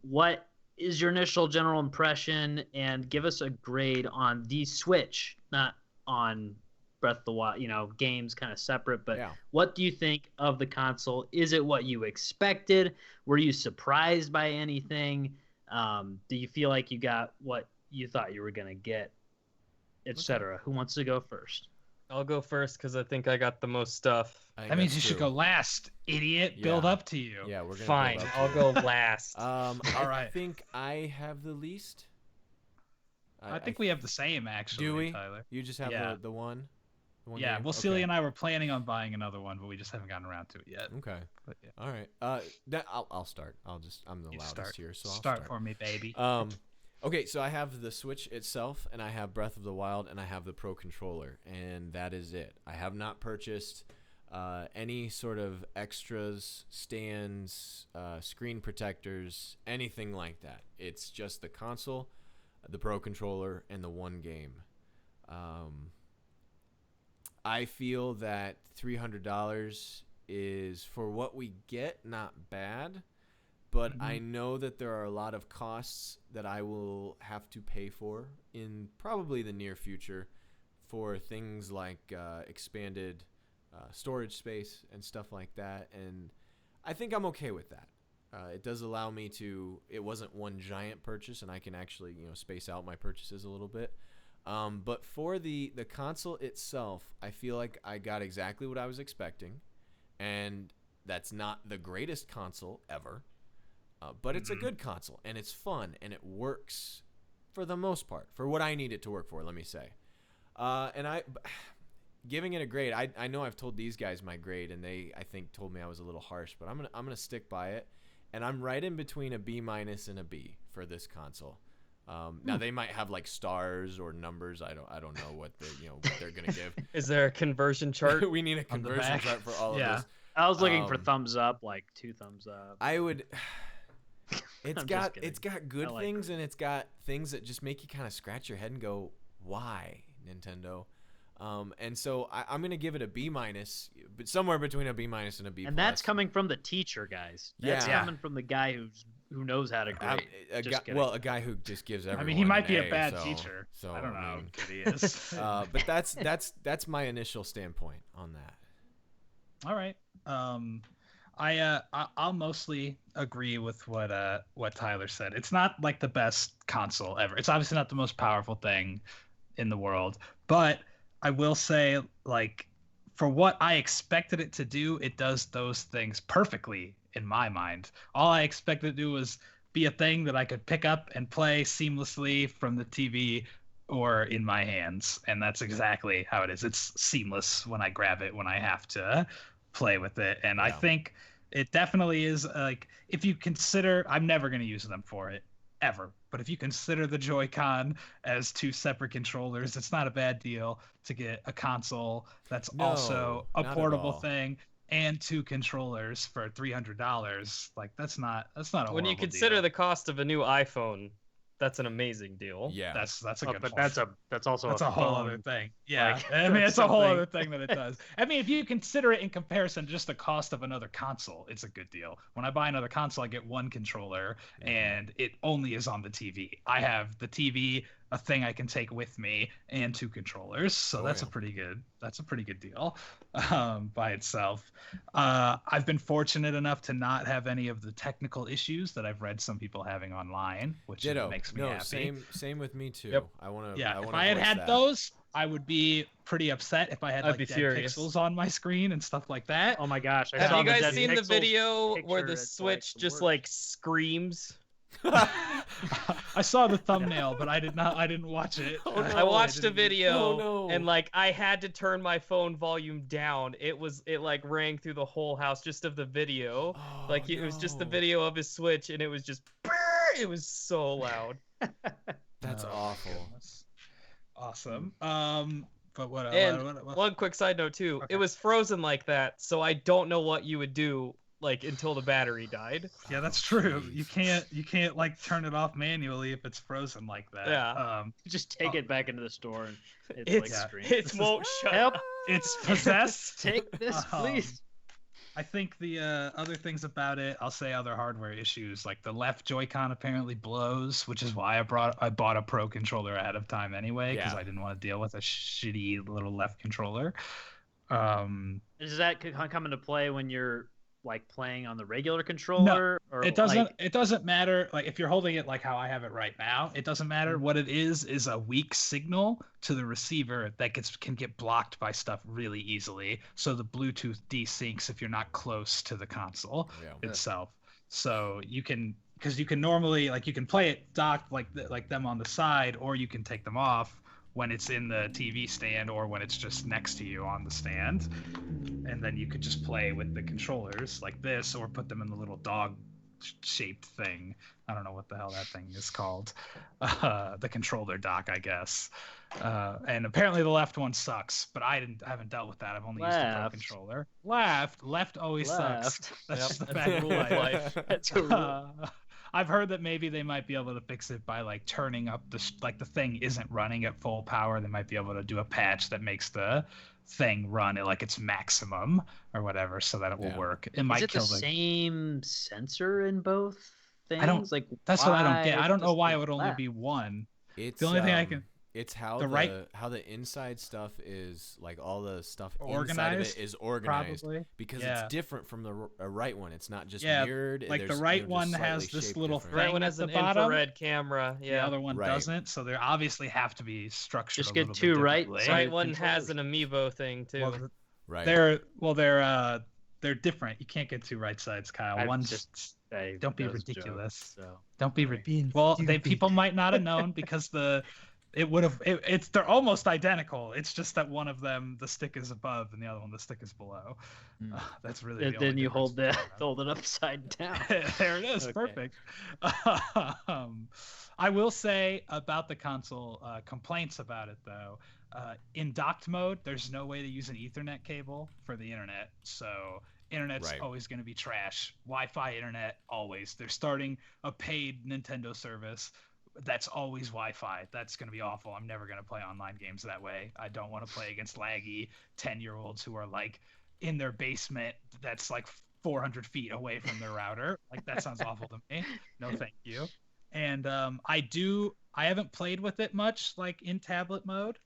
What is your initial general impression, and give us a grade on the Switch, not on Breath of the Wild, games kind of separate, but what do you think of the console? Is it what you expected? Were you surprised by anything? Do you feel like you got what you thought you were going to get, etc.? Who wants to go first? I'll go first because I think I got the most stuff. That means you should go last, idiot. Yeah. Build up to you. Yeah, we're gonna Fine, build up I'll to go it. last. All right. I think I have the least. I think we have the same, actually. Do we? Tyler? You just have the one. The one Yeah, game? well, Celia and I were planning on buying another one, but we just haven't gotten around to it yet. Okay. But yeah. All right. I'll start. I'm the You loudest start. here, so I'll Start for me, baby. Okay, so I have the Switch itself, and I have Breath of the Wild, and I have the Pro Controller, and that is it. I have not purchased any sort of extras, stands, screen protectors, anything like that. It's just the console. the Pro Controller, and the One game. I feel that $300 is, for what we get, not bad, but I know that there are a lot of costs that I will have to pay for in probably the near future for things like expanded storage space and stuff like that, and I think I'm okay with that. It does allow me to, it wasn't one giant purchase, and I can actually, space out my purchases a little bit. But for the console itself, I feel like I got exactly what I was expecting, and that's not the greatest console ever, but it's a good console, and it's fun, and it works for the most part, for what I need it to work for, let me say. And giving it a grade, I know I've told these guys my grade, and they, I think, told me I was a little harsh, but I'm gonna stick by it. And I'm right in between a B- and a B for this console. Now they might have like stars or numbers. I don't know what what they're gonna give. Is there a conversion chart? We need a conversion chart for all of this. I was looking for thumbs up, like 2 thumbs up. I would. It's got good like things, and it's got things that just make you kind of scratch your head and go, why, Nintendo? And so I'm going to give it a B-, but somewhere between a B- and a B+. And that's coming from the teacher, guys. That's coming from the guy who knows how to grade. A guy who just gives everyone. I mean, he might be an a bad so, teacher. So I don't know how good he is. But that's my initial standpoint on that. All right. I'll mostly agree with what Tyler said. It's not like the best console ever. It's obviously not the most powerful thing in the world, but I will say, like, for what I expected it to do, it does those things perfectly in my mind. All I expected it to do was be a thing that I could pick up and play seamlessly from the TV or in my hands, and that's exactly how it is. It's seamless when I grab it, when I have to play with it, and I think it definitely is, like, if you consider, I'm never going to use them for it ever, but if you consider the Joy-Con as 2 separate controllers, it's not a bad deal to get a console that's also a portable thing and 2 controllers for $300. Like, that's not a horrible When you consider deal. the cost of a new iPhone, that's an amazing deal. Yeah, that's a good but point. that's also a whole other thing. Yeah, like, I mean, it's a whole something. other thing that it does. I mean, if you consider it in comparison to just the cost of another console, it's a good deal. When I buy another console, I get 1 controller, and it only is on the TV. I have the TV, a thing I can take with me, and 2 controllers, so that's a pretty good deal by itself. I've been fortunate enough to not have any of the technical issues that I've read some people having online, which makes me happy. Same with me too. Yep. I want to. Yeah, if I had those, I would be pretty upset if I had I'd be dead furious. pixels on my screen and stuff like that. Oh my gosh! Have saw you the guys Dead seen the Pixels video where picture. the It's Switch the just worst. like screams? I saw the thumbnail, but I didn't watch it. I watched a video Oh, no. and like I had to turn my phone volume down. It like rang through the whole house just of the video. Like it was just the video of his Switch, and it was just it was so loud. That's awful. Goodness. Awesome. But what? And one quick side note too, Okay. it was frozen like that, so I don't know what you would do like until the battery died. Yeah, that's true. You can't like turn it off manually if it's frozen like that. Yeah. Just take it back into the store and It's like scream. it won't shut Help! up. It's possessed. Take this, please. I think the other things about it, I'll say other hardware issues, like the left Joy-Con apparently blows, which is why I bought a Pro controller ahead of time anyway, because I didn't want to deal with a shitty little left controller. Does that come into play when you're like playing on the regular controller? Or It doesn't matter. Like if you're holding it like how I have it right now, it doesn't matter. What it is a weak signal to the receiver that can get blocked by stuff really easily. So the Bluetooth desyncs if you're not close to the console itself. So you can normally you can play it docked like them on the side, or you can take them off when it's in the TV stand or when it's just next to you on the stand. And then you could just play with the controllers like this, or put them in the little dog shaped thing. I don't know what the hell that thing is called. The controller dock, I guess. And apparently the left one sucks, but I haven't dealt with that. I've only used the Pro controller. Left always sucks. That's just the fact of life. That's a rule. I've heard that maybe they might be able to fix it by like turning up the thing isn't running at full power. They might be able to do a patch that makes the thing run at like its maximum or whatever, so that it will work. It might kill the same sensor in both things? I don't. Like that's what I don't get. I don't know why it would that? only be one. It's the only thing I can. It's how the inside stuff is, like all the stuff inside of it is organized, probably. Because it's different from the right one. It's not just Yeah, mirrored. like the right one has this little thing. The right one has an infrared camera. Yeah. The other one doesn't, so they obviously have to be structured. Just a get little two bit right. differently. The right one has an amiibo thing too. Well, right. They're different. You can't get two right sides, Kyle. One's just don't be ridiculous. Joke, so. Don't be ridiculous. Well, people might not have known because they're almost identical. It's just that one of them the stick is above and the other one the stick is below. That's really. And then you hold it upside down. There it is. Okay. Perfect. I will say about the console complaints about it though. In docked mode, there's no way to use an Ethernet cable for the internet, so internet's always going to be trash. Wi-Fi internet always. They're starting a paid Nintendo service. That's always Wi-Fi. That's going to be awful. I'm never going to play online games that way. I don't want to play against laggy 10-year-olds who are like in their basement that's like 400 feet away from their router. Like that sounds awful to me. No, thank you. And I haven't played with it much like in tablet mode,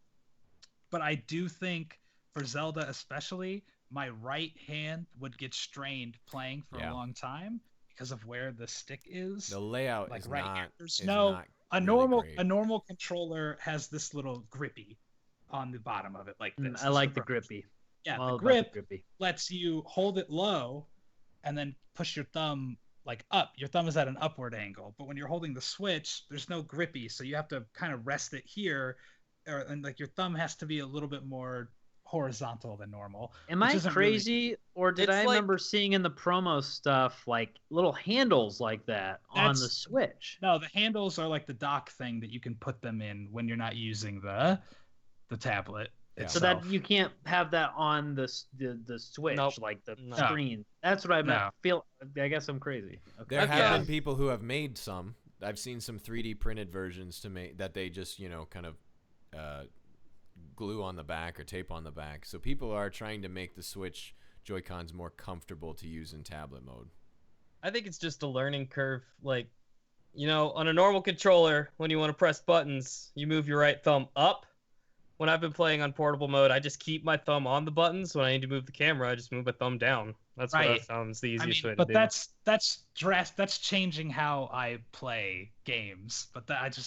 but I do think for Zelda especially, my right hand would get strained playing for a long time because of where the stick is. The layout like is right not. here. There's is no not a really normal great. a normal controller has this little grippy on the bottom of it like this. I like the grippy. Yeah, All the about grip grippy. lets you hold it low and then push your thumb like up. Your thumb is at an upward angle, but when you're holding the Switch, there's no grippy, so you have to kind of rest it here, and like your thumb has to be a little bit more horizontal than normal. Am I crazy, or did I remember seeing in the promo stuff like little handles like that on the Switch? No, the handles are like the dock thing that you can put them in when you're not using the tablet. Yeah. So that you can't have that on the Switch, like the screen. That's what I meant. I guess I'm crazy. Okay. There have been people who have made some. I've seen some 3D printed versions to make that they just kind of glue on the back or tape on the back. So people are trying to make the Switch Joy-Cons more comfortable to use in tablet mode. I think it's just a learning curve. Like, on a normal controller, when you want to press buttons, you move your right thumb up. When I've been playing on portable mode, I just keep my thumb on the buttons. When I need to move the camera, I just move my thumb down. That's what I found is the easiest way to do. But that's changing how I play games. But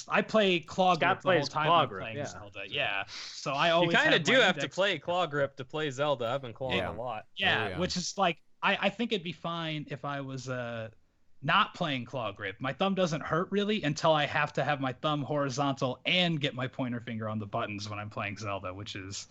I play claw grip the whole time I'm playing Zelda. Yeah. So I always you kind of do have to play claw grip to play Zelda. I've been clawing a lot. Yeah, which is like I think it'd be fine if I was not playing claw grip. My thumb doesn't hurt really until I have to have my thumb horizontal and get my pointer finger on the buttons when I'm playing Zelda, which is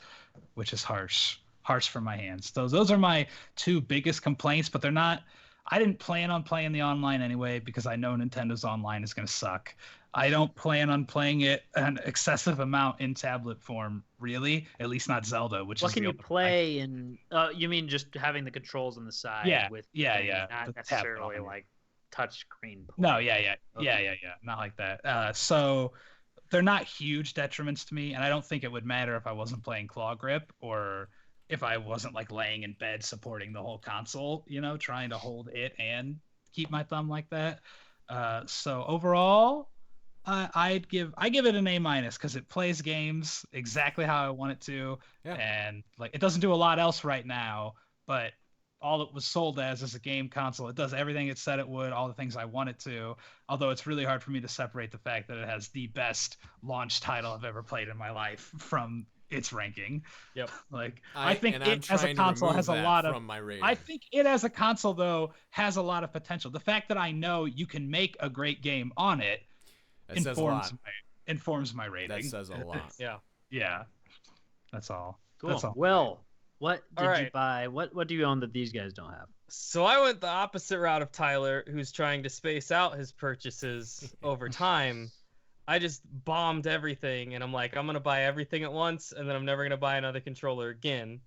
harsh for my hands. Those are my two biggest complaints, but they're not. I didn't plan on playing the online anyway because I know Nintendo's online is going to suck. I don't plan on playing it an excessive amount in tablet form, really. At least not Zelda, which what is can you play in? You mean just having the controls on the side? Yeah, with not necessarily like touch screen play. No, yeah, not like that. So they're not huge detriments to me, and I don't think it would matter if I wasn't playing claw grip or if I wasn't like laying in bed supporting the whole console, trying to hold it and keep my thumb like that. So overall, I give it an A- because it plays games exactly how I want it to, and like it doesn't do a lot else right now, but all it was sold as is a game console. It does everything it said it would, all the things I want it to, although it's really hard for me to separate the fact that it has the best launch title I've ever played in my life from its ranking. Yep. Like I think it as a console has a lot of I think it as a console though has a lot of potential. The fact that I know you can make a great game on it informs my rating. That says a lot. Yeah. That's all. Cool. That's all. Well, what did you buy? What do you own that these guys don't have? So I went the opposite route of Tyler, who's trying to space out his purchases over time. I just bombed everything, and I'm like, I'm going to buy everything at once, and then I'm never going to buy another controller again.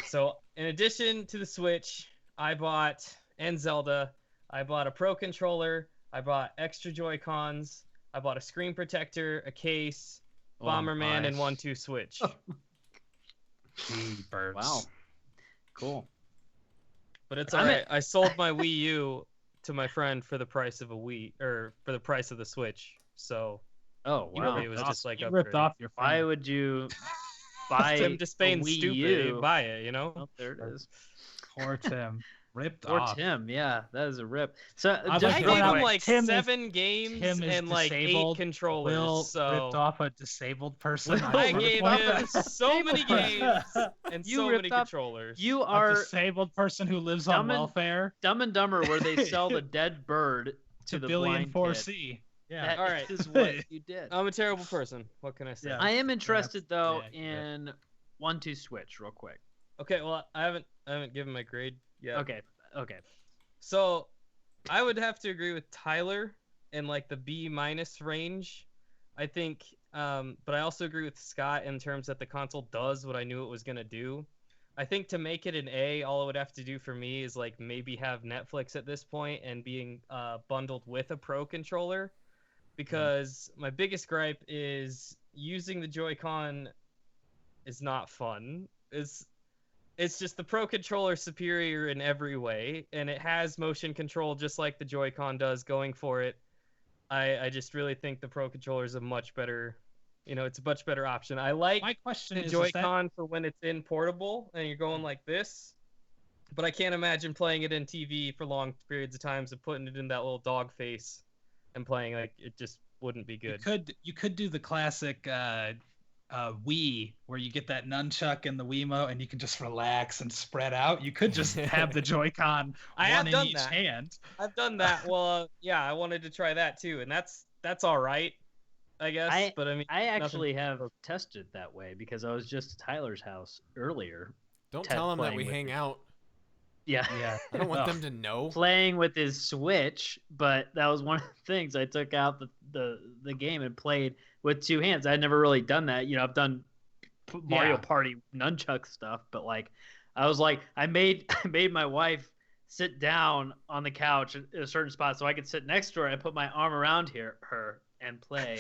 So in addition to the Switch, and Zelda, I bought a Pro controller, I bought extra Joy-Cons. I bought a screen protector, a case, Oh Bomberman, my. and 1-2 Switch. Birds. Wow. Cool. But it's I'm alright. I sold my Wii U to my friend for the price of for the price of the Switch. So Oh he wow. really was just like You ripped upgrading. off your Why friend. would you buy Tim just being a Wii stupid. U? Buy it, you know? Oh, there it is. Poor Tim. Ripped Or off. Tim, yeah, that is a rip. So I just I like real gave how him quick- like Tim is- 7 games Tim is and like 8 disabled. controllers. Will so ripped off a disabled person. Will I on gave Fourth him Floor. so many games and You so ripped many off- controllers. you A are disabled person who lives Dumb on and- welfare. Dumb and Dumber, where they sell the dead bird to the Billion blind 4C. kid. Yeah. That All right. is what you did. I'm a terrible person. What can I say? Yeah. I am interested though yeah, in 1-2 Switch, real quick. Okay, well, I haven't given my grade yet. Okay. So, I would have to agree with Tyler in like the B- range. I think, but I also agree with Scott in terms that the console does what I knew it was gonna do. I think to make it an A, all it would have to do for me is like maybe have Netflix at this point and being bundled with a Pro controller, because my biggest gripe is using the Joy-Con is not fun. It's just the Pro controller superior in every way, and it has motion control just like the Joy-Con does going for it. I just really think the Pro controller is a much better, it's a much better option. I like My question the is Joy-Con for when it's in portable and you're going like this, but I can't imagine playing it in TV for long periods of times and putting it in that little dog face and playing like it just wouldn't be good. You could do the classic Wii where you get that nunchuck and the Wiimote and you can just relax and spread out. You could just have the Joy-Con I have one in done each that. hand. I've done that. Well, yeah, I wanted to try that too, and that's all right, I guess. But I mean, I actually have tested it that way because I was just at Tyler's house earlier. Don't Ted tell them that playing we with hang me. out. Yeah. Yeah. I don't want them to know. Playing with his Switch, but that was one of the things. I took out the game and played with 2 hands. I'd never really done that. I've done Mario Party nunchuck stuff, but like I was like I made my wife sit down on the couch in a certain spot so I could sit next to her and put my arm around her and play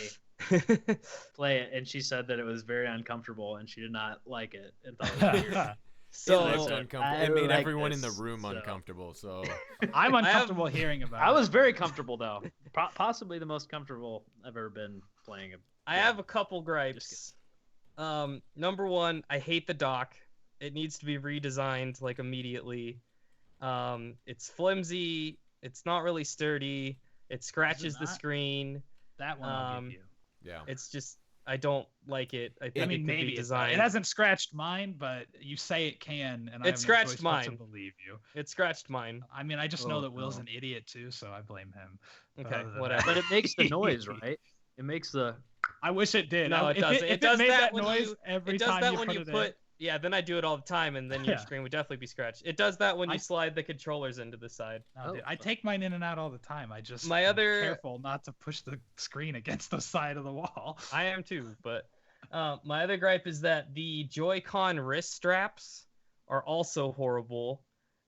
it, and she said that it was very uncomfortable and she did not like it and thought it was weird. So It's I uncomfortable. It made like everyone in the this, room so. uncomfortable. So I'm I have- uncomfortable hearing about it. I was very comfortable though. Possibly the most comfortable I've ever been playing. I have a couple gripes. Number one, I hate the dock. It needs to be redesigned like immediately. It's flimsy. It's not really sturdy. It scratches the not? screen. That one I'll give you. yeah. It's just I don't like it. I think I mean, it could maybe be it designed. hasn't scratched mine, but you say it can, and I have no scratched choice but to mine. believe you. It scratched mine. I mean, I just know Oh, that Will's no. an idiot too, so I blame him. Okay, Other than whatever. But it makes the noise, right? It makes the. I wish it did. No, it If doesn't. If It does made that that when noise you- every It does time that you when put you it put. in. Yeah, then I do it all the time, and then your Yeah. screen would definitely be scratched. It does that when you I- slide the controllers into the side. No, Oh. dude, I take mine in and out all the time. I just My am other- careful not to push the screen against the side of the wall. I am too, but my other gripe is that the Joy-Con wrist straps are also horrible,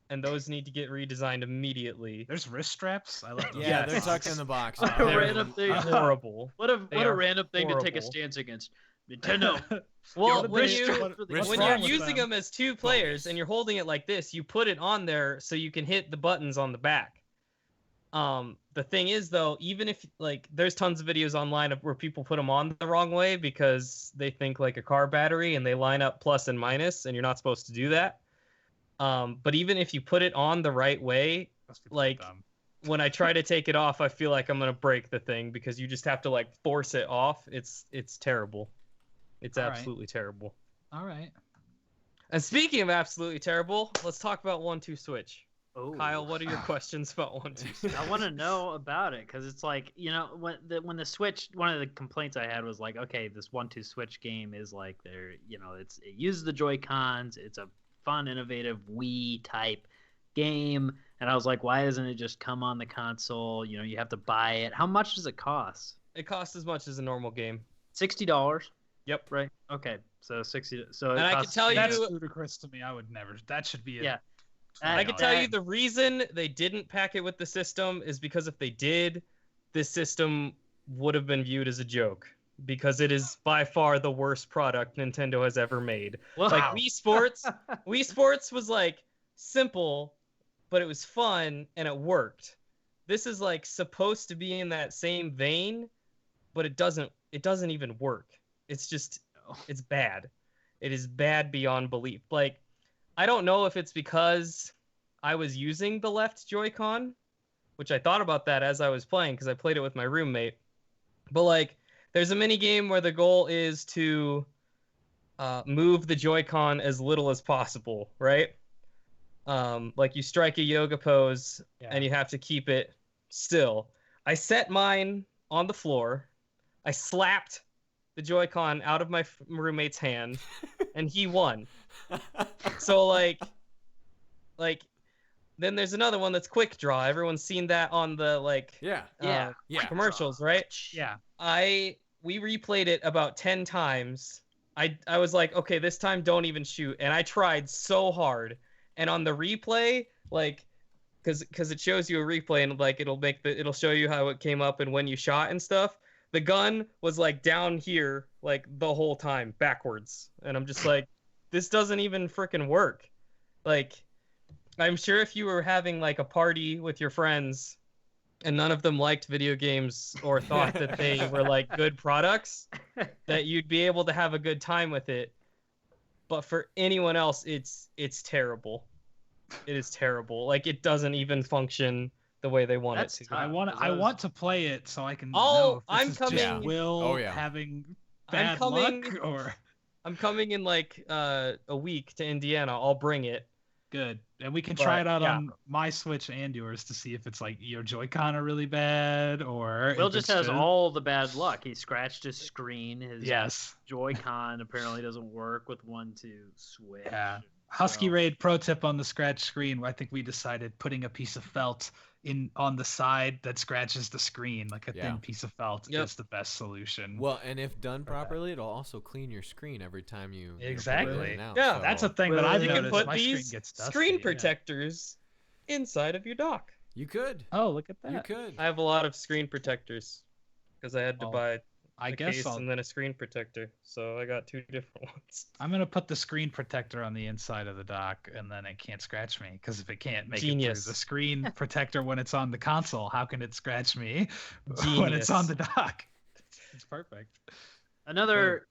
and those need to get redesigned immediately. There's wrist straps. I love those. Yeah, Yes. they're tucked in the box. What a They're random thing. horrible. What a They what a are random thing to take a horrible. stance against. Nintendo. Well, the when wrist you strap- wrist when strap you're with using them as 2 players and you're holding it like this, you put it on there so you can hit the buttons on the back. The thing is though, even if like there's tons of videos online of where people put them on the wrong way because they think like a car battery and they line up plus and minus, and you're not supposed to do that. But even if you put it on the right way, Must be like- dumb. when I try to take it off, I feel like I'm gonna break the thing because you just have to like force it off. It's terrible. It's All right. absolutely terrible. All right. And speaking of absolutely terrible, let's talk about 1-2 Switch. Oh. Kyle, what are your questions about 1-2 Switch? I want to know about it because it's like when the Switch. One of the complaints I had was like, okay, this 1-2 Switch game is like it uses the Joy Cons. It's a fun, innovative Wii type game, and I was like, why doesn't it just come on the console? You have to buy it. How much does it cost? It costs as much as a normal game. $60. Yep. Right. Okay. So 60. So it And I can costs tell you- That's ludicrous to me. I would never. That should be. Yeah. I know. can tell you the reason they didn't pack it with the system is because if they did, this system would have been viewed as a joke because it is by far the worst product Nintendo has ever made. Wow. Like Wii Sports was like simple, but it was fun and it worked. This is like supposed to be in that same vein, but it doesn't even work. It's just it's bad. It is bad beyond belief. Like, I don't know if it's because I was using the left Joy-Con, which I thought about that as I was playing because I played it with my roommate. But like, there's a mini game where the goal is to move the Joy-Con as little as possible, right? Like you strike a yoga pose and you have to keep it still. I set mine on the floor. I slapped the Joy-Con out of my roommate's hand, and he won. So like, then there's another one that's Quick Draw. Everyone's seen that on the commercials, right? Yeah. We replayed it about 10 times. I was like, okay, this time don't even shoot, and I tried so hard. And on the replay, like, because it shows you a replay and like it'll show you how it came up and when you shot and stuff. The gun was like down here like the whole time backwards, and I'm just like, this doesn't even freaking work. Like, I'm sure if you were having like a party with your friends and none of them liked video games or thought that they were like good products, that you'd be able to have a good time with it. But for anyone else, it's terrible. It is terrible. Like, it doesn't even function the way they want it to. I want to play it so I can know if this is just Will having bad luck, or I'm coming in like a week to Indiana. I'll bring it. Good. And we can try it out on my Switch and yours to see if it's like your Joy-Con are really bad, or Will just has all the bad luck. He scratched his screen. His Joy-Con apparently doesn't work with 1-2 switch. Yeah. Husky Raid pro tip on the scratch screen. I think we decided putting a piece of felt on the side that scratches the screen, like a thin piece of felt, is the best solution. Well, and if done properly, it'll also clean your screen every time you exactly. You know, yeah, so. That's a thing that I've noticed. You can put my these screen gets dusty, screen protectors inside of your dock. You could. Oh, look at that. You could. I have a lot of screen protectors because I had to buy a case case and then a screen protector, so I got 2 different ones. I'm gonna put the screen protector on the inside of the dock, and then it can't scratch me. Because if it can't make it through the screen protector when it's on the console, how can it scratch me when it's on the dock? It's perfect. Another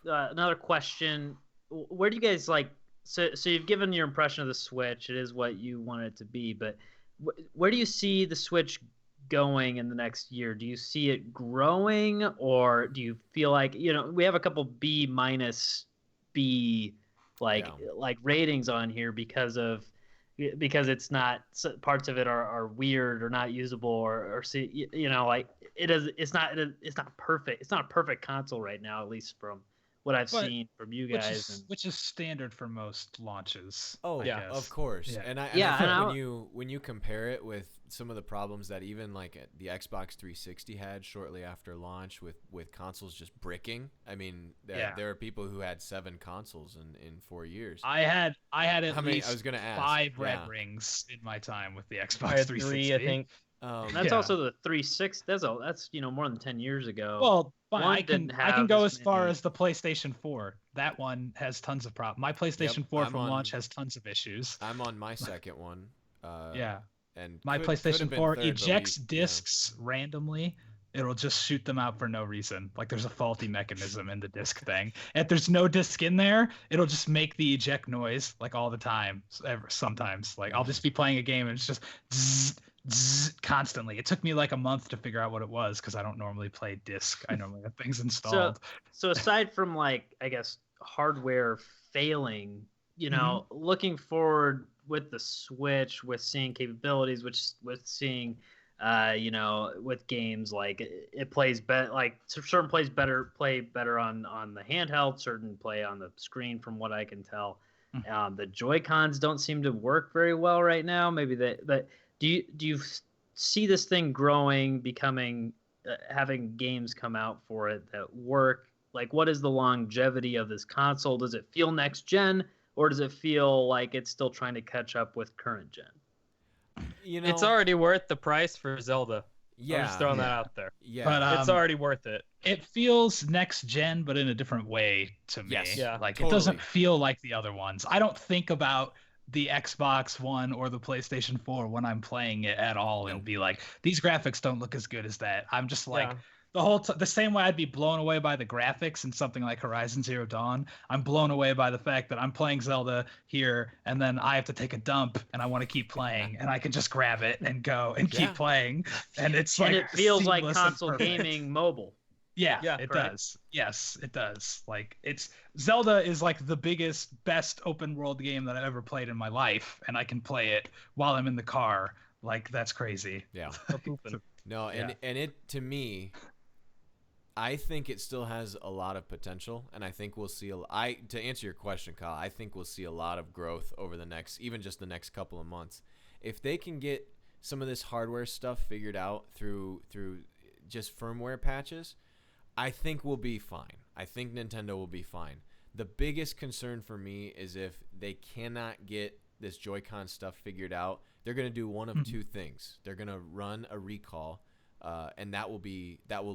another question: where do you guys like? So you've given your impression of the Switch. It is what you want it to be, but where do you see the Switch going in the next year? Do you see it growing, or do you feel like, we have a couple B- B like ratings on here because it's not, parts of it are weird or not usable or see, like it's not perfect. It's not a perfect console right now, at least from what I've seen from you guys, which is standard for most launches. Oh yeah, of course. Yeah. And I think when you compare it with some of the problems that even like the Xbox 360 had shortly after launch with consoles just bricking. I mean, there are people who had 7 consoles in 4 years. I had at least I was gonna ask. 5 red rings in my time with the Xbox I had 360. 3, I think. That's also the 360. That's more than 10 years ago. Well, fine. I can go as far many. as the PlayStation 4. That one has tons of problems. My PlayStation 4 from launch has tons of issues. I'm on my second one. And my PlayStation 4 ejects discs randomly. It'll just shoot them out for no reason. Like there's a faulty mechanism in the disc thing. If there's no disc in there, it'll just make the eject noise like all the time. Sometimes, like I'll just be playing a game and it's just zzz, zzz, constantly. It took me like a month to figure out what it was because I don't normally play disc. I normally have things installed. So aside from like, I guess, hardware failing, looking forward with the Switch, with seeing capabilities, with seeing, with games, like it plays better, like certain play better on the handheld, certain play on the screen from what I can tell. The Joy-Cons don't seem to work very well right now. Maybe but do you see this thing growing, becoming, having games come out for it that work? Like, what is the longevity of this console? Does it feel next gen, or does it feel like it's still trying to catch up with current gen? It's already worth the price for Zelda. Yeah. I'm just throwing that out there. Yeah. But It's already worth it. it feels next gen, but in a different way to me. Yes. Yeah, Like totally. it doesn't feel like the other ones. I don't think about the Xbox One or the PlayStation 4 when I'm playing it at all and Nope. be like, these graphics don't look as good as that. I'm just like, Yeah. the same way I'd be blown away by the graphics in something like Horizon Zero Dawn, I'm blown away by the fact that I'm playing Zelda here and then I have to take a dump and I want to keep playing and I can just grab it and go and Yeah. keep playing. And it's And like it feels like seamless and console perfect. gaming mobile. Yeah, Yeah, it right. does. Yes, it does. Like it's Zelda is like the biggest, best open world game that I've ever played in my life, and I can play it while I'm in the car. Like that's crazy. Yeah. No pooping. No, and it to me, I think it still has a lot of potential, and I think we'll see. To answer your question, Kyle, I think we'll see a lot of growth over the next, even just the next couple of months, if they can get some of this hardware stuff figured out through just firmware patches. I think we'll be fine. I think Nintendo will be fine. The biggest concern for me is if they cannot get this Joy-Con stuff figured out, they're going to do one of two things. They're going to run a recall, and that will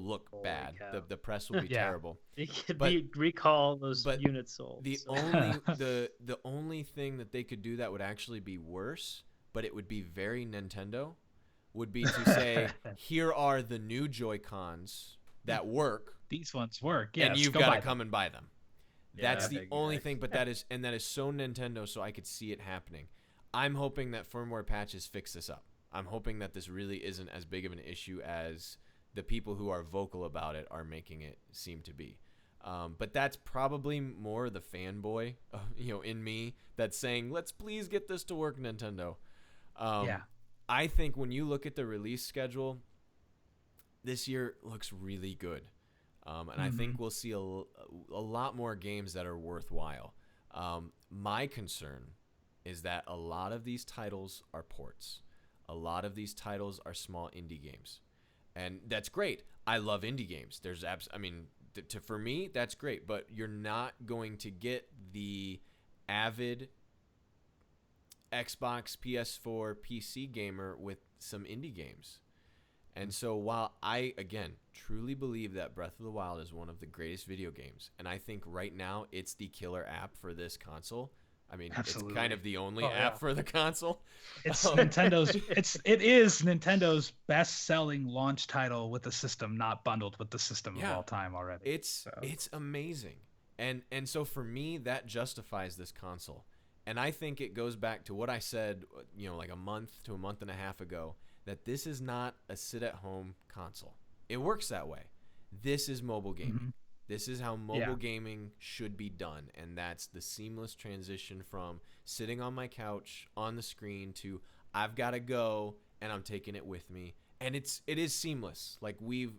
look Holy bad. cow. The press will be Yeah. terrible. It could But- be recall those but units sold. The so. only thing that they could do that would actually be worse, but it would be very Nintendo, would be to say, here are the new Joy-Cons that work, These ones work. Yes, and you've go got buy to them. come and buy them. Yeah, That's the big only yikes. thing, but that is so Nintendo, so I could see it happening. I'm hoping that firmware patches fix this up. I'm hoping that this really isn't as big of an issue as the people who are vocal about it are making it seem to be. But that's probably more the fanboy, in me that's saying, let's please get this to work, Nintendo. Yeah. I think when you look at the release schedule, this year looks really good. And I think we'll see a lot more games that are worthwhile. My concern is that a lot of these titles are ports. A lot of these titles are small indie games. And that's great. I love indie games. For me, that's great. But you're not going to get the avid Xbox, PS4, PC gamer with some indie games. And so while I, again, truly believe that Breath of the Wild is one of the greatest video games, and I think right now it's the killer app for this console. I mean, Absolutely. it's kind of the only Oh, app yeah. for the console. It's Nintendo's. It is Nintendo's best-selling launch title with the system not bundled with the system of Yeah. all time already. It's amazing. And so for me, that justifies this console. And I think it goes back to what I said, like a month to a month and a half ago, that this is not a sit-at-home console. It works that way. This is mobile gaming. Mhm. This is how mobile Yeah. gaming should be done, and that's the seamless transition from sitting on my couch on the screen to I've got to go and I'm taking it with me. And it is seamless. Like we've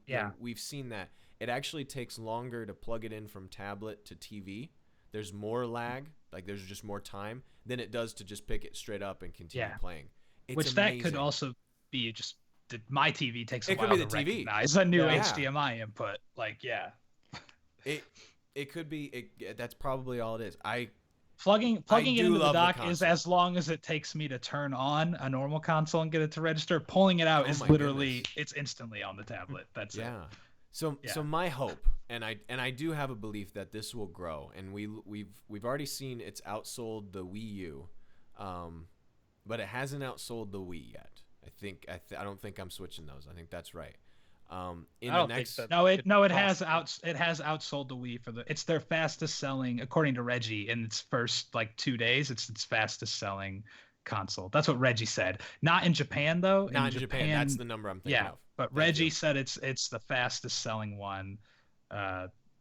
seen that. It actually takes longer to plug it in from tablet to TV. There's more lag, like there's just more time than it does to just pick it straight up and continue Yeah. playing. It's Which amazing. that could also be just my TV takes a It could while be to the TV. recognize a new Yeah. HDMI input. Like, yeah. It could be. That's probably all it is. Plugging it do into the love the dock is console. as long as it takes me to turn on a normal console and get it to register. Pulling it out Oh is my literally goodness. it's instantly on the tablet. That's it. Yeah. So Yeah. so my hope, and I do have a belief that this will grow, and we've already seen it's outsold the Wii U, but it hasn't outsold the Wii yet. I don't think I'm switching those. I think that's right. I don't think so. It has outsold the Wii it's their fastest selling, according to Reggie, in its first like 2 days. It's its fastest selling console. That's what Reggie said. Not in Japan though. Not in Japan. That's the number I'm thinking yeah, of. but Thank Reggie you. said it's the fastest selling one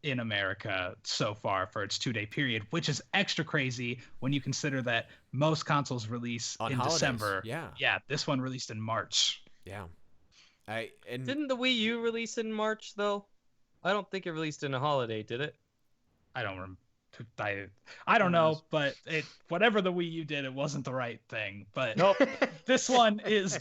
in America so far for its 2 day period, which is extra crazy when you consider that most consoles release On in holidays, December. yeah. This one released in March. Yeah. Didn't the Wii U release in March though? I don't think it released in a holiday, did it? I don't remember. I don't know, but whatever the Wii U did, it wasn't the right thing. But Nope. this one is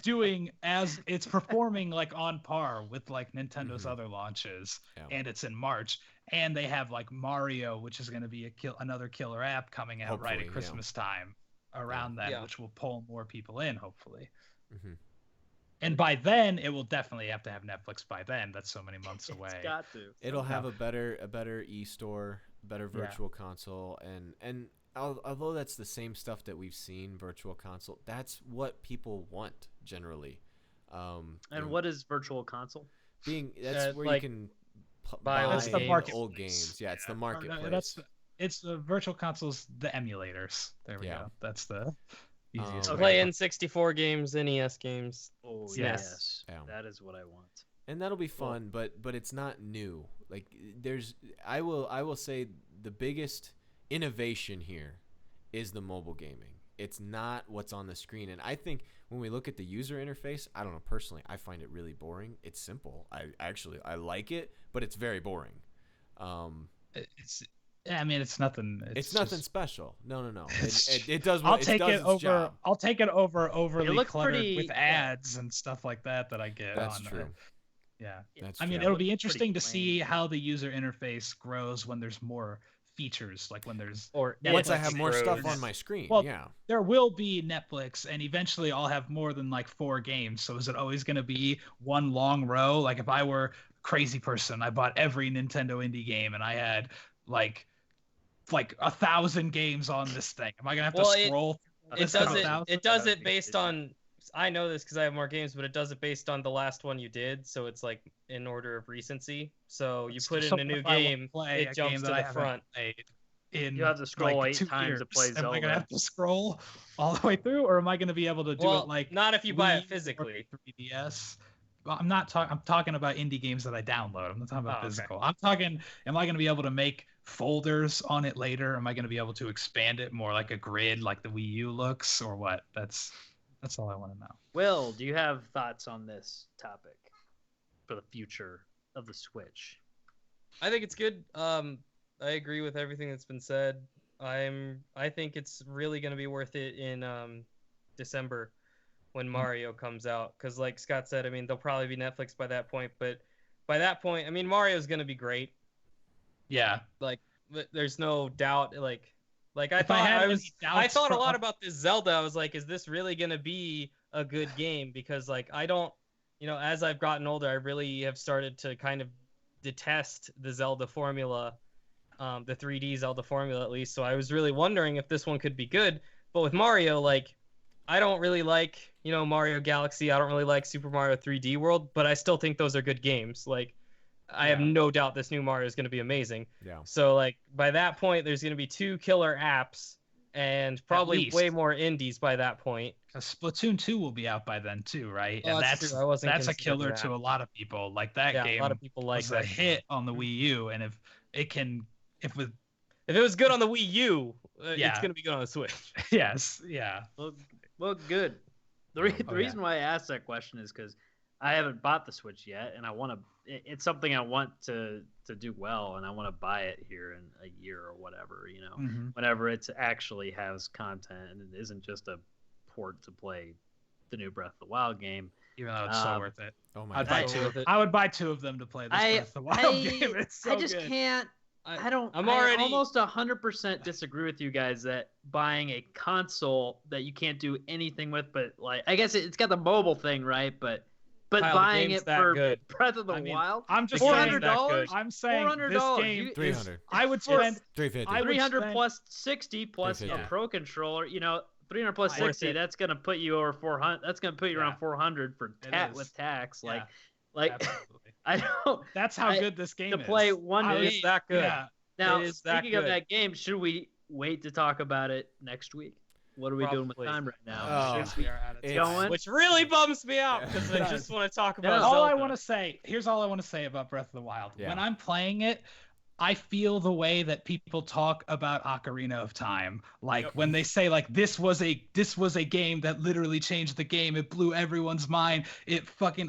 it's performing like on par with like Nintendo's Mhm. other launches, Yeah. and it's in March, and they have like Mario, which is going to be another killer app coming out right Hopefully, at yeah. Christmas time around that, Yeah. which will pull more people in, hopefully. Mhm. And by then, it will definitely have to have Netflix. By then, that's so many months away. It's got to. It'll have a better e-store, better virtual console, and although that's the same stuff that we've seen virtual console, that's what people want generally. And what is virtual console? That's where like, you can buy That's the old marketplace. games. Yeah, it's the marketplace. It's the virtual consoles, the emulators. There we go. That's the easiest way. Play N64 games, NES games. Oh yes. yes, that is what I want. And that'll be fun, but it's not new. Like I will say the biggest innovation here is the mobile gaming. It's not what's on the screen. And I think when we look at the user interface, I don't know, personally, I find it really boring. It's simple. I like it, but it's very boring. It's nothing. It's nothing special. No. It does. I'll it take does it its over. job. I'll take it over overly looks cluttered pretty- with ads and stuff like that I get. That's on true. Yeah. That's I mean, true. it'll Looks be pretty interesting to plain. see how the user interface grows when there's more features, like when there's Or Once I Netflix have more grows. stuff on my screen, Well, yeah. there will be Netflix, and eventually I'll have more than like 4 games. So is it always going to be one long row? Like if I were a crazy person, I bought every Nintendo indie game and I had like 1,000 games on this thing. Am I gonna have to scroll? It does it based on. I know this because I have more games, but it does it based on the last one you did. So it's like in order of recency. So you put in a new game, it jumps to the front. You have to scroll like 8 2 times years. to play Zelda. Am I gonna have to scroll all the way through, or am I gonna be able to do it like? Not if you buy Wii it physically. or 3DS. Well, I'm talking about indie games that I download. I'm not talking about Oh, okay. physical. I'm talking. Am I going to be able to make folders on it later? Am I going to be able to expand it more like a grid, like the Wii U looks, or what? That's all I want to know. Will, do you have thoughts on this topic for the future of the Switch? I think it's good. I agree with everything that's been said. I think it's really going to be worth it in December when Mario comes out, because like Scott said, I mean, they'll probably be Netflix by that point, but by that point, I mean, Mario's going to be great. Yeah. Like there's no doubt. Like I If I thought a lot about this Zelda. I was like, is this really going to be a good game? Because like I don't, as I've gotten older, I really have started to kind of detest the Zelda formula, the 3D Zelda formula at least. So I was really wondering if this one could be good. But with Mario, like I don't really like, Mario Galaxy. I don't really like Super Mario 3D World, but I still think those are good games. Like I have no doubt this new Mario is going to be amazing. Yeah. So like by that point, there's going to be 2 killer apps and probably way more indies by that point. Splatoon 2 will be out by then too, right? Oh, and that's true. that's a killer to a lot of people. Like that game a lot of people like was that a hit on the Wii U, and if it was good on the Wii U, it's going to be good on the Switch. Yes, yeah. Well, good. The reason why I asked that question is because I haven't bought the Switch yet, and I want to. It's something I want to do well, and I want to buy it here in a year or whatever. Whenever it actually has content and it isn't just a port to play the new Breath of the Wild game. Even though it's so worth it. Oh my I'd God. buy 2 of it. I would buy 2 of them to play this Breath of the Wild game. It's so I just good. can't. I almost 100% disagree with you guys that buying a console that you can't do anything with, but like I guess it's got the mobile thing, right? But Kyle, buying it for good. Breath of the Wild, I'm just $400. I'm saying this $400. game. 300. I would spend 350. 300 plus 60 plus a 350. Pro controller. 300 plus 60. That's gonna put you over 400. That's gonna put you around 400 for with tax. Yeah. Like I don't. That's how good this game to is. play one. It is that good. Yeah. Now, It is that speaking of good. that game, should we wait to talk about it next week? What are we doing with Probably. time right now? Oh, Should we We are out of it's- time. going? Which really bums me out because I just want to talk about All I Zelda. want to say, here's all I want to say about Breath of the Wild. Yeah. When I'm playing it, I feel the way that people talk about Ocarina of Time. Like when they say like this was a game that literally changed the game. It blew everyone's mind.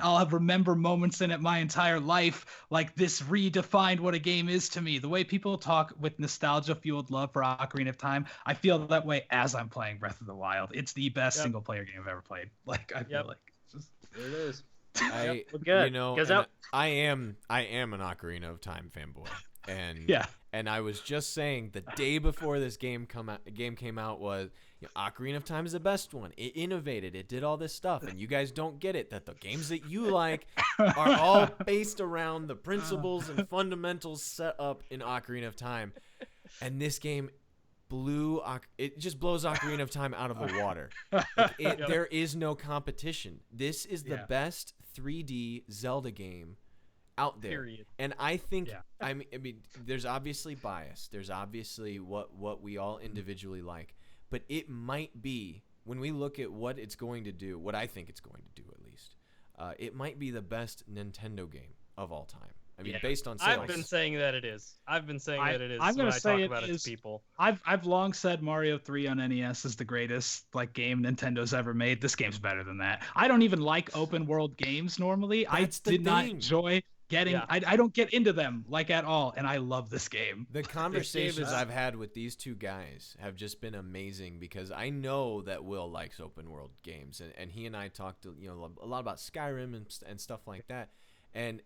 I'll remember moments in it my entire life. Like this redefined what a game is to me. The way people talk with nostalgia fueled love for Ocarina of Time, I feel that way as I'm playing Breath of the Wild. It's the best single player game I've ever played. Like I feel like it's just There it is. I Well, good. you know, 'Cause and I am an Ocarina of Time fanboy. And Yeah. and I was just saying the day before this game came out was, Ocarina of Time is the best one. It innovated. It did all this stuff, and you guys don't get it that the games that you like are all based around the principles and fundamentals set up in Ocarina of Time. And this game it just blows Ocarina of Time out of the water. There is no competition. This is the best 3D Zelda game out there. Period. And I think I mean there's obviously bias. There's obviously what we all individually like, but it might be, when we look at what it's going to do, what I think it's going to do at least, it might be the best Nintendo game of all time. I mean, based on sales. I've been saying that it is. I'm going to say talk about it to people. I've long said Mario 3 on NES is the greatest game Nintendo's ever made. This game's better than that. I don't even like open world games normally. I did not enjoy getting I don't get into them at all, and I love this game. The conversations I've had with these two guys have just been amazing, because I know that Will likes open world games, and he and I talked a lot about Skyrim and stuff like that. And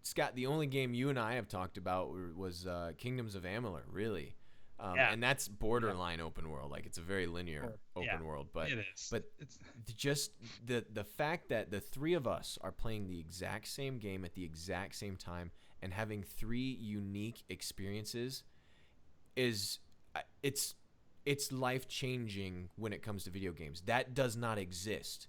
Scott, the only game you and I have talked about was Kingdoms of Amalur, really. And that's borderline open world. It's a very linear open world. But it is. But it's just the fact that the three of us are playing the exact same game at the exact same time and having three unique experiences it's life-changing when it comes to video games. That does not exist.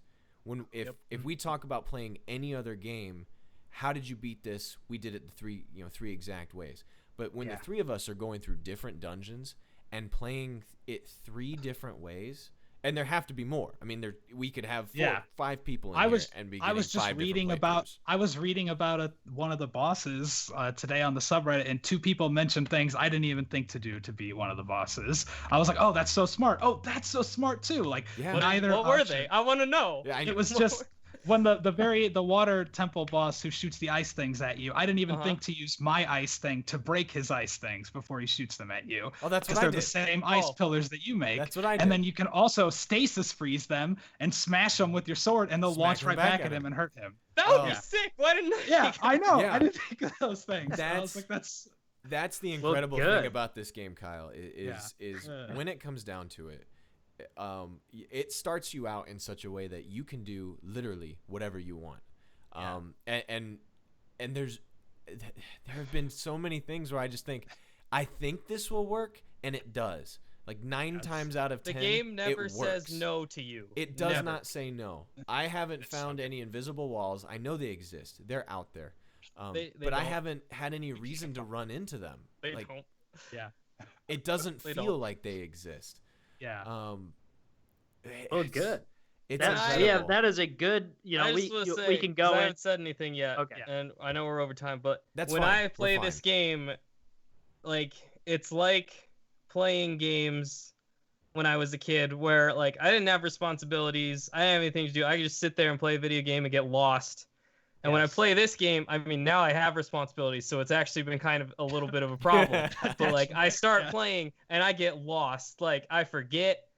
If we talk about playing any other game, how did you beat this? We did it three exact ways. But when the three of us are going through different dungeons and playing it three different ways, and there have to be more. I mean, we could have 5 people in here and be getting 5 different playthroughs. I was reading about one of the bosses today on the subreddit, and 2 people mentioned things I didn't even think to do to beat one of the bosses. I was like, oh, that's so smart. Oh, that's so smart too. What were they? I want to know. Yeah, it was just when the water temple boss who shoots the ice things at you, I didn't even think to use my ice thing to break his ice things before he shoots them at you. Oh, that's what I did. Because they're the same ice pillars that you make. That's what I did. And then you can also stasis freeze them and smash them with your sword, and they'll launch right back at him and hurt him. That would be sick. Why didn't I? Yeah, I know. Yeah. I didn't think of those things. I was like, That's the incredible thing about this game, Kyle, is when it comes down to it, it starts you out in such a way that you can do literally whatever you want. And there have been so many things where I just think, I think this will work, and it does. 9 times out of 10, the game never it works. says no to you. It does not say no. I haven't found any invisible walls. I know they exist. They're out there. But I haven't had any reason to run into them. They don't. Yeah. It doesn't feel like they exist. Yeah. Good. It's incredible. That is a good. We can go. I haven't said anything yet. Okay. And I know we're over time, but That's when fine. I play this game, it's like playing games when I was a kid, where I didn't have responsibilities. I didn't have anything to do. I could just sit there and play a video game and get lost. And when I play this game, I mean, now I have responsibilities, so it's actually been kind of a little bit of a problem. But I start playing and I get lost. I forget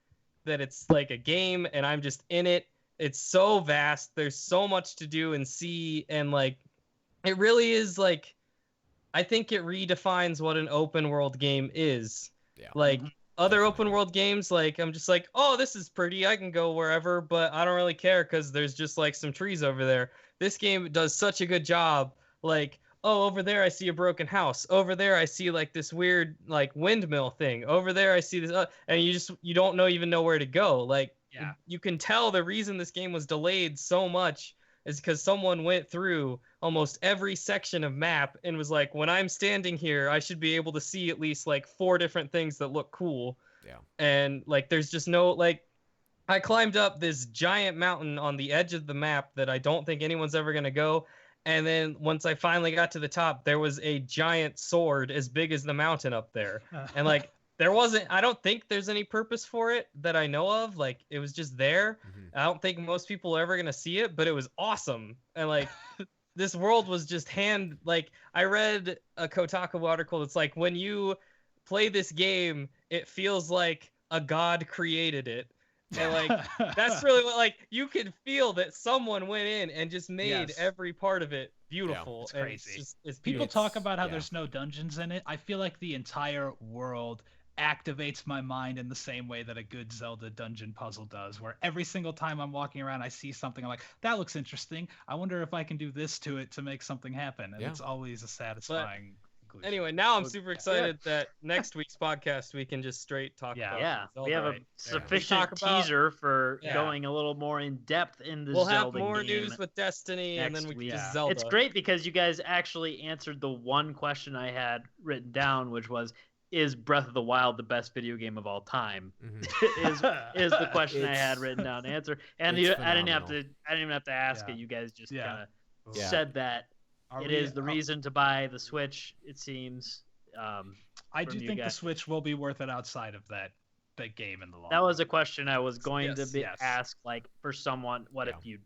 that it's a game and I'm just in it. It's so vast. There's so much to do and see, and it really is I think it redefines what an open world game is. Yeah. Other open world games, I'm just oh, this is pretty. I can go wherever, but I don't really care because there's just some trees over there. This game does such a good job. Oh, over there I see a broken house. Over there I see this weird windmill thing. Over there I see this, and you don't even know where to go. You can tell the reason this game was delayed so much is because someone went through almost every section of map and was when I'm standing here, I should be able to see at least 4 different things that look cool. Yeah. And there's just no I climbed up this giant mountain on the edge of the map that I don't think anyone's ever going to go. And then once I finally got to the top, there was a giant sword as big as the mountain up there. And I don't think there's any purpose for it that I know of. It was just there. Mm-hmm. I don't think most people are ever going to see it, but it was awesome. And this world was just I read a Kotaku article that's when you play this game, it feels like a god created it. And that's really what you can feel that someone went in and just made every part of it beautiful. It's and crazy. It's People beautiful. talk about how yeah. there's no dungeons in it. I feel like the entire world activates my mind in the same way that a good Zelda dungeon puzzle does, where every single time I'm walking around, I see something, I'm like, that looks interesting. I wonder if I can do this to it to make something happen. And Yeah. it's always a satisfying conclusion. Anyway, now I'm Well, super excited that next week's podcast we can just straight talk Yeah. about Yeah, Zelda. we have a right. sufficient talk about- teaser for Yeah. going a little more in depth in the We'll Zelda have more game. news with Destiny, and then next we can week. just Yeah. Zelda. It's great because you guys actually answered the one question I had written down, which was, is Breath of the Wild the best video game of all time? Mhm. is the question I had It's- written down to answer. And it's I didn't phenomenal. even have to ask Yeah. it. You guys just Yeah. kind of Yeah. said that Are it we- is the reason to buy the Switch, it seems. I from do you think the guys. Switch will be worth it outside of that game in the long That was run. a question I was going Yes, to be yes. asked, like, for someone, what Yeah. if you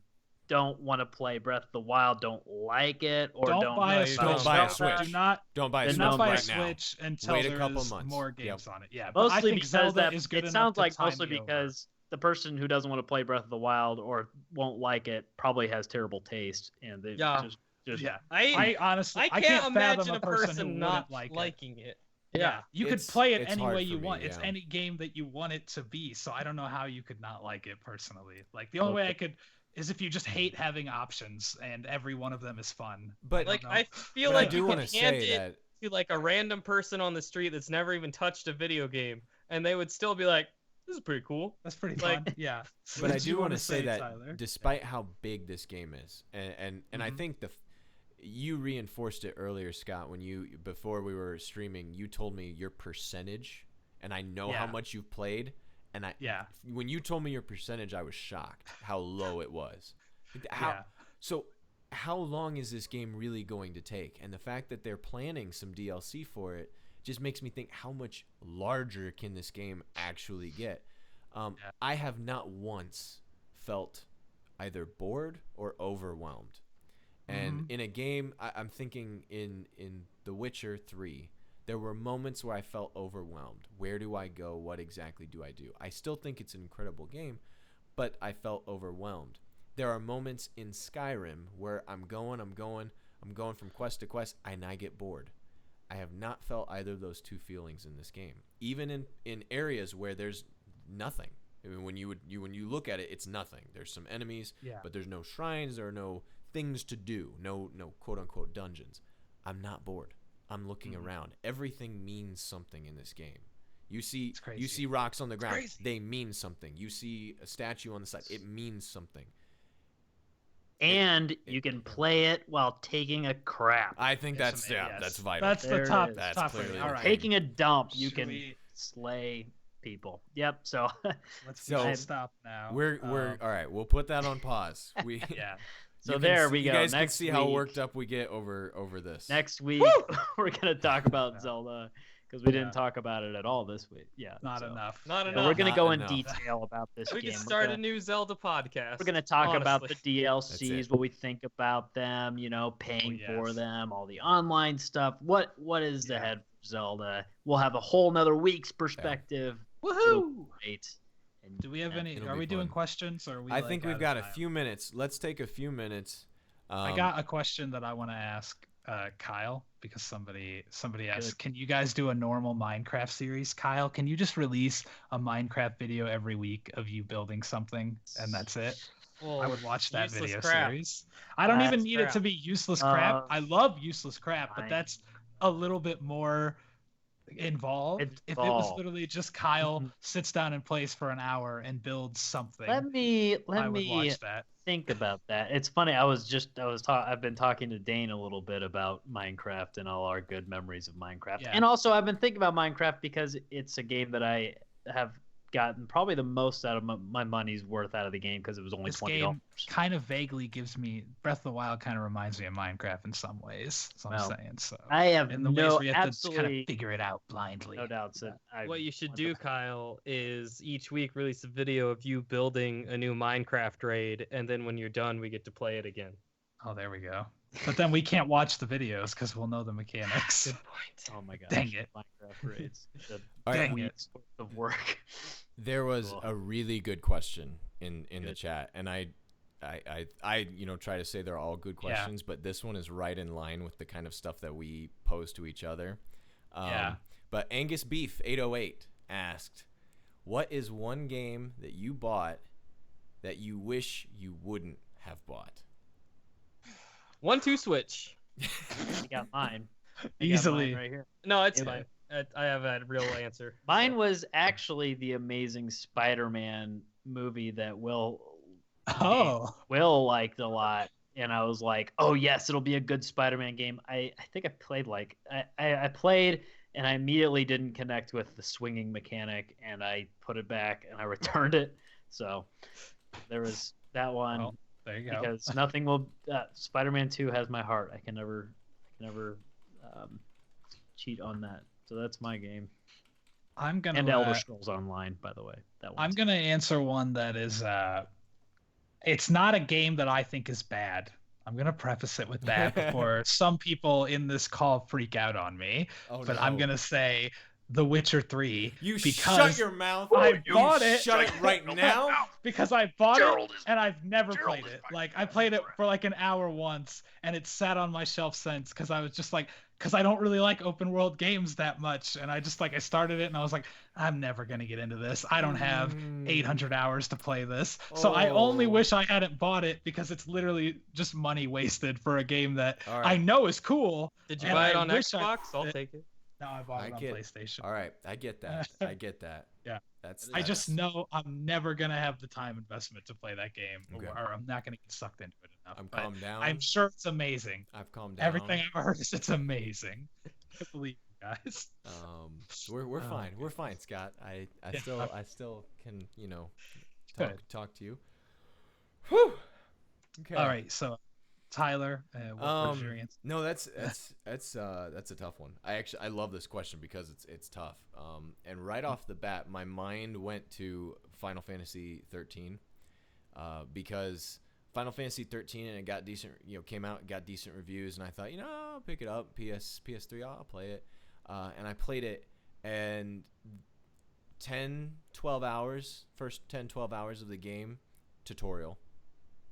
don't want to play Breath of the Wild, don't like it, or Don't don't buy no, a you Switch. don't buy a Zelda? Switch. Do not Don't buy a Then do Switch not buy a right now. Switch until Wait a there's couple months. more Yep. games on it. Yeah, but I Mostly think because Zelda that is good it enough sounds to like tide mostly me over. because the person who doesn't want to play Breath of the Wild or won't like it probably has terrible taste, and they Yeah. just Yeah, I I honestly I can't can't fathom imagine a a person, person who not wouldn't like it. liking it. Yeah, you could It's- play it it's any hard way for you me, want. It's yeah. any game that you want it to be. So I don't know how you could not like it personally. Like the only way I could is if you just hate having options and every one of them is fun. But Like know. I feel but I like do you want could to hand say it that to like a random person on the street that's never even touched a video game, and they would still be like, "This is pretty cool." That's pretty like- fun. Yeah. but What I did you do want wanna to say that Tyler? despite how big this game is, and I Mhm. think you reinforced it earlier, Scott, when before we were streaming, you told me your percentage, and I know how Yeah. much you've played, and Yeah. when you told me your percentage, I was shocked how low it was. Yeah. So how long is this game really going to take? And the fact that they're planning some DLC for it just makes me think, how much larger can this game actually get? Yeah. I have not once felt either bored or overwhelmed. And in a game, I'm thinking in The Witcher 3, there were moments where I felt overwhelmed. Where do I go? What exactly do I do? I still think it's an incredible game, but I felt overwhelmed. There are moments in Skyrim where I'm going from quest to quest, and I get bored. I have not felt either of those two feelings in this game. Even in areas where there's nothing. I mean, when you look at it, it's nothing. There's some enemies, Yeah. but there's no shrines, there are no things to do, no quote unquote dungeons. I'm not bored. I'm looking around. Everything means something in this game. You crazy. see rocks on the ground, crazy. they mean something. You see a statue on the side, it means something. and you can play it while taking a crap. I think Yes, that's yes. vital. That's There the it top. is. That's top clearly thing. the All right. thing. Taking a dump, you Should can we- slay people. Yep. So Let's So, stop now. We're all right. We'll put that on pause. We Yeah. So you can there see- we You go. guys can Next see how week- worked up we get over this. next week we're gonna talk about Yeah. Zelda because we didn't Yeah. talk about it at all this week. Yeah. Not so- enough. Not Yeah, enough. we're gonna Not go in enough. detail about this We game. can We're start gonna- a new Zelda podcast. We're going to talk about the honestly. DLCs, That's it. what we think about them, paying Oh, for yes. them, all the online stuff. What is Yeah. ahead for Zelda? We'll have a whole nother week's perspective. It'll be Woohoo! great. And Do we have any? It'll Are be we doing fun. questions? Or are we? I like, think out we've of got a time? few minutes. Let's take a few minutes. I got a question that I want to ask Kyle because somebody asked, Good. can you guys do a normal Minecraft series? Kyle, can you just release a Minecraft video every week of you building something and that's it? Well, I would watch that useless video crap. series. I don't even That's need it to crap. be useless crap. I love useless crap, but fine. that's a little bit more involved. If it was Involved. literally just Kyle Mhm. sits down and plays for an hour and builds something, Let me I would watch that. think about that. It's funny. I've been talking to Dane a little bit about Minecraft and all our good memories of Minecraft. Yeah. And also I've been thinking about Minecraft because it's a game that I have gotten probably the most out of my money's worth out of the game because it was only This $20. game kind of vaguely gives me Breath of the Wild. Kind of reminds me of Minecraft in some ways. That's what Well, I'm saying. So I have in the ways no where you have to kind absolutely of figure it out blindly. no doubts that I What you should want do, to- Kyle, is each week release a video of you building a new Minecraft raid, and then when you're done, we get to play it again. Oh, there we go. But then we can't watch the videos because we'll know the mechanics. Good point. Oh my gosh. Dang it. Minecraft raids. The All right, Dang it. week's worth of work. There was Cool. a really good question in the Good. chat, and I I try to say they're all good questions, but this one is right in line with the kind of stuff that we pose to each other. But Angus Beef 808 asked, what is one game that you bought that you wish you wouldn't have bought? 1-2 Switch. I got mine. Easily. Right here. No, it's fine. I have a real answer. Mine was actually the Amazing Spider-Man movie that Will liked a lot, and I was like, oh yes, it'll be a good Spider-Man game. I think I played I played and I immediately didn't connect with the swinging mechanic, and I put it back and I returned it. So there was that one. Well, there you go. Because nothing will. Spider-Man 2 has my heart. I can never cheat on that. So that's my game. I'm gonna And Elder Scrolls Online, by the way. That one. I'm gonna answer one that is. It's not a game that I think is bad. I'm gonna preface it with that before some people in this call freak out on me. But I'm gonna say The Witcher 3. You because shut your mouth. I bought it. Shut it right now. Because I bought it and I've never played it. Like I played it for like an hour once and it sat on my shelf since because I was just like, because I don't really like open world games that much. And I just like, I started it and I was like, I'm never going to get into this. I don't have 800 hours to play this. So I only wish I hadn't bought it because it's literally just money wasted for a game that I know is cool. Did you buy it on Xbox? I'll take it. No, I bought it on PlayStation. All right, I get that. I get that. Yeah. That's I just know I'm never going to have the time investment to play that game, or I'm not going to get sucked into it enough. I'm calmed down. I'm sure it's amazing. I've calmed down. Everything I've heard is it's amazing. I can't believe you guys. We're fine. We're fine, Scott. I still can, talk to you. Whew. Okay. All right, so Tyler, what was your answer? No, that's a tough one. I love this question because it's tough. And right off the bat, my mind went to Final Fantasy 13, because Final Fantasy 13 and it got decent, came out, got decent reviews, and I thought, I'll pick it up. PS3, I'll play it, and I played it, and 12 hours of the game tutorial.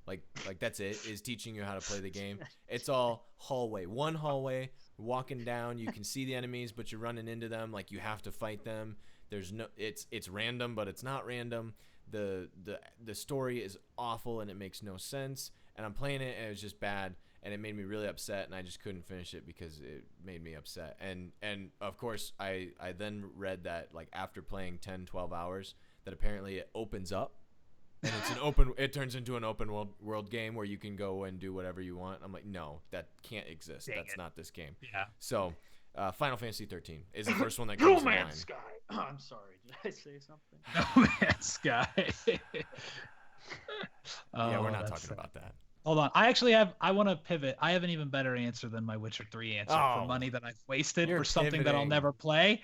Like that's it, is teaching you how to play the game. It's all one hallway, walking down, you can see the enemies, but you're running into them, like you have to fight them. There's no, it's random, but it's not random. The story is awful and it makes no sense. And I'm playing it and it was just bad, and it made me really upset, and I just couldn't finish it because it made me upset. And of course I then read that like after playing 10-12 hours that apparently it opens up. And it turns into an open world game where you can go and do whatever you want. I'm like, no, that can't exist. That's not this game. Yeah. So, Final Fantasy 13 is the first one that comes to mind. No Man's Sky. Oh, I'm sorry. Did I say something? No Man's Sky. Yeah, we're not talking about that. Hold on. I want to pivot. I have an even better answer than my Witcher 3 answer for money that I've wasted for something that I'll never play.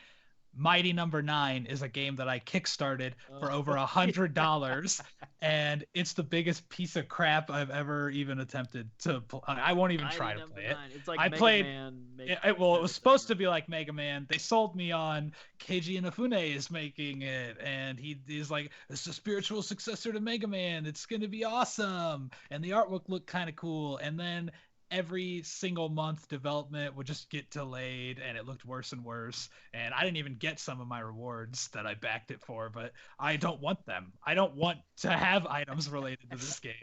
Mighty Number 9 is a game that I kickstarted for over $100, and it's the biggest piece of crap I've ever even attempted to play. I won't even try to play it. It's like Mega Man. It was supposed to be like Mega Man. They sold me on Keiji Inafune is making it, and he's like, it's the spiritual successor to Mega Man. It's gonna be awesome, and the artwork looked kind of cool, and then every single month development would just get delayed and it looked worse and worse, and I didn't even get some of my rewards that I backed it for, but I don't want them. I don't want to have items related to this game.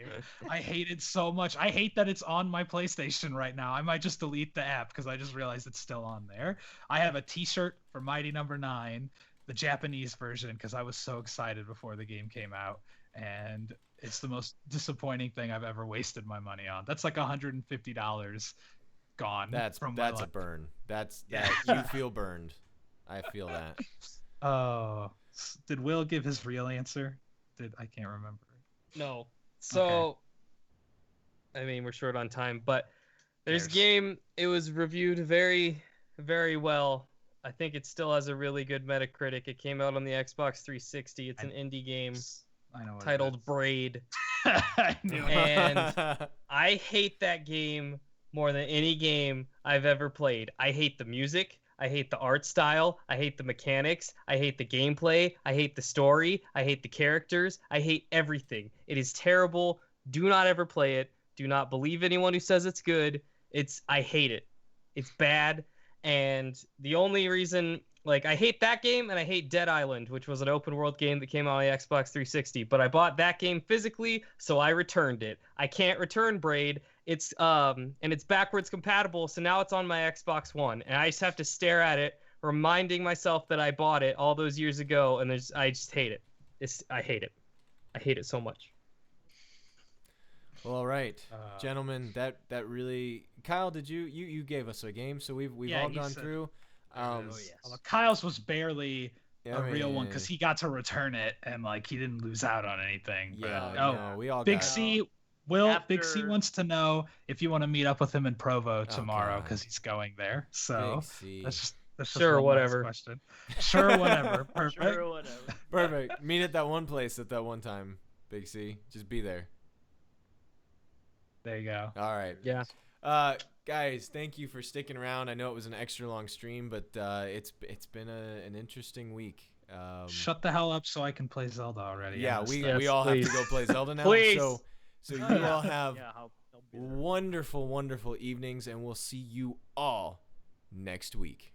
I hate it so much. I hate that it's on my PlayStation right now. I might just delete the app because I just realized it's still on there. I have a t-shirt for Mighty Number 9, the Japanese version, because I was so excited before the game came out, and it's the most disappointing thing I've ever wasted my money on. That's like $150 gone. That's a burn. You feel burned. I feel that. Oh, did Will give his real answer? I can't remember. No. So, okay. I mean, we're short on time, but there's a game. It was reviewed very, very well. I think it still has a really good Metacritic. It came out on the Xbox 360. It's an indie game. I know titled Braid. And I hate that game more than any game I've ever played. I hate the music. I hate the art style. I hate the mechanics. I hate the gameplay. I hate the story. I hate the characters. I hate everything. It is terrible. Do not ever play it. Do not believe anyone who says it's good. I hate it. It's bad. And the only reason, like, I hate that game and I hate Dead Island, which was an open world game that came out on the Xbox 360. But I bought that game physically, so I returned it. I can't return Braid. It's and it's backwards compatible, so now it's on my Xbox One, and I just have to stare at it, reminding myself that I bought it all those years ago, and I just hate it. I hate it. I hate it so much. Well, all right, gentlemen. That really, Kyle. Did you gave us a game, so we've all gone through. Well, Kyle's was barely a real one because he got to return it and like he didn't lose out on anything. Yeah. But, No, we all. Big got C. Big C wants to know if you want to meet up with him in Provo tomorrow because he's going there. So that's just sure, whatever. Question. Sure, whatever. Perfect. Sure, whatever. Perfect. Meet at that one place at that one time, Big C. Just be there. There you go. All right. Yeah. Guys, thank you for sticking around. I know it was an extra long stream, but it's been an interesting week. Shut the hell up so I can play Zelda already. Yeah, we all have to go play Zelda now. Please. So you all have wonderful, wonderful evenings, and we'll see you all next week.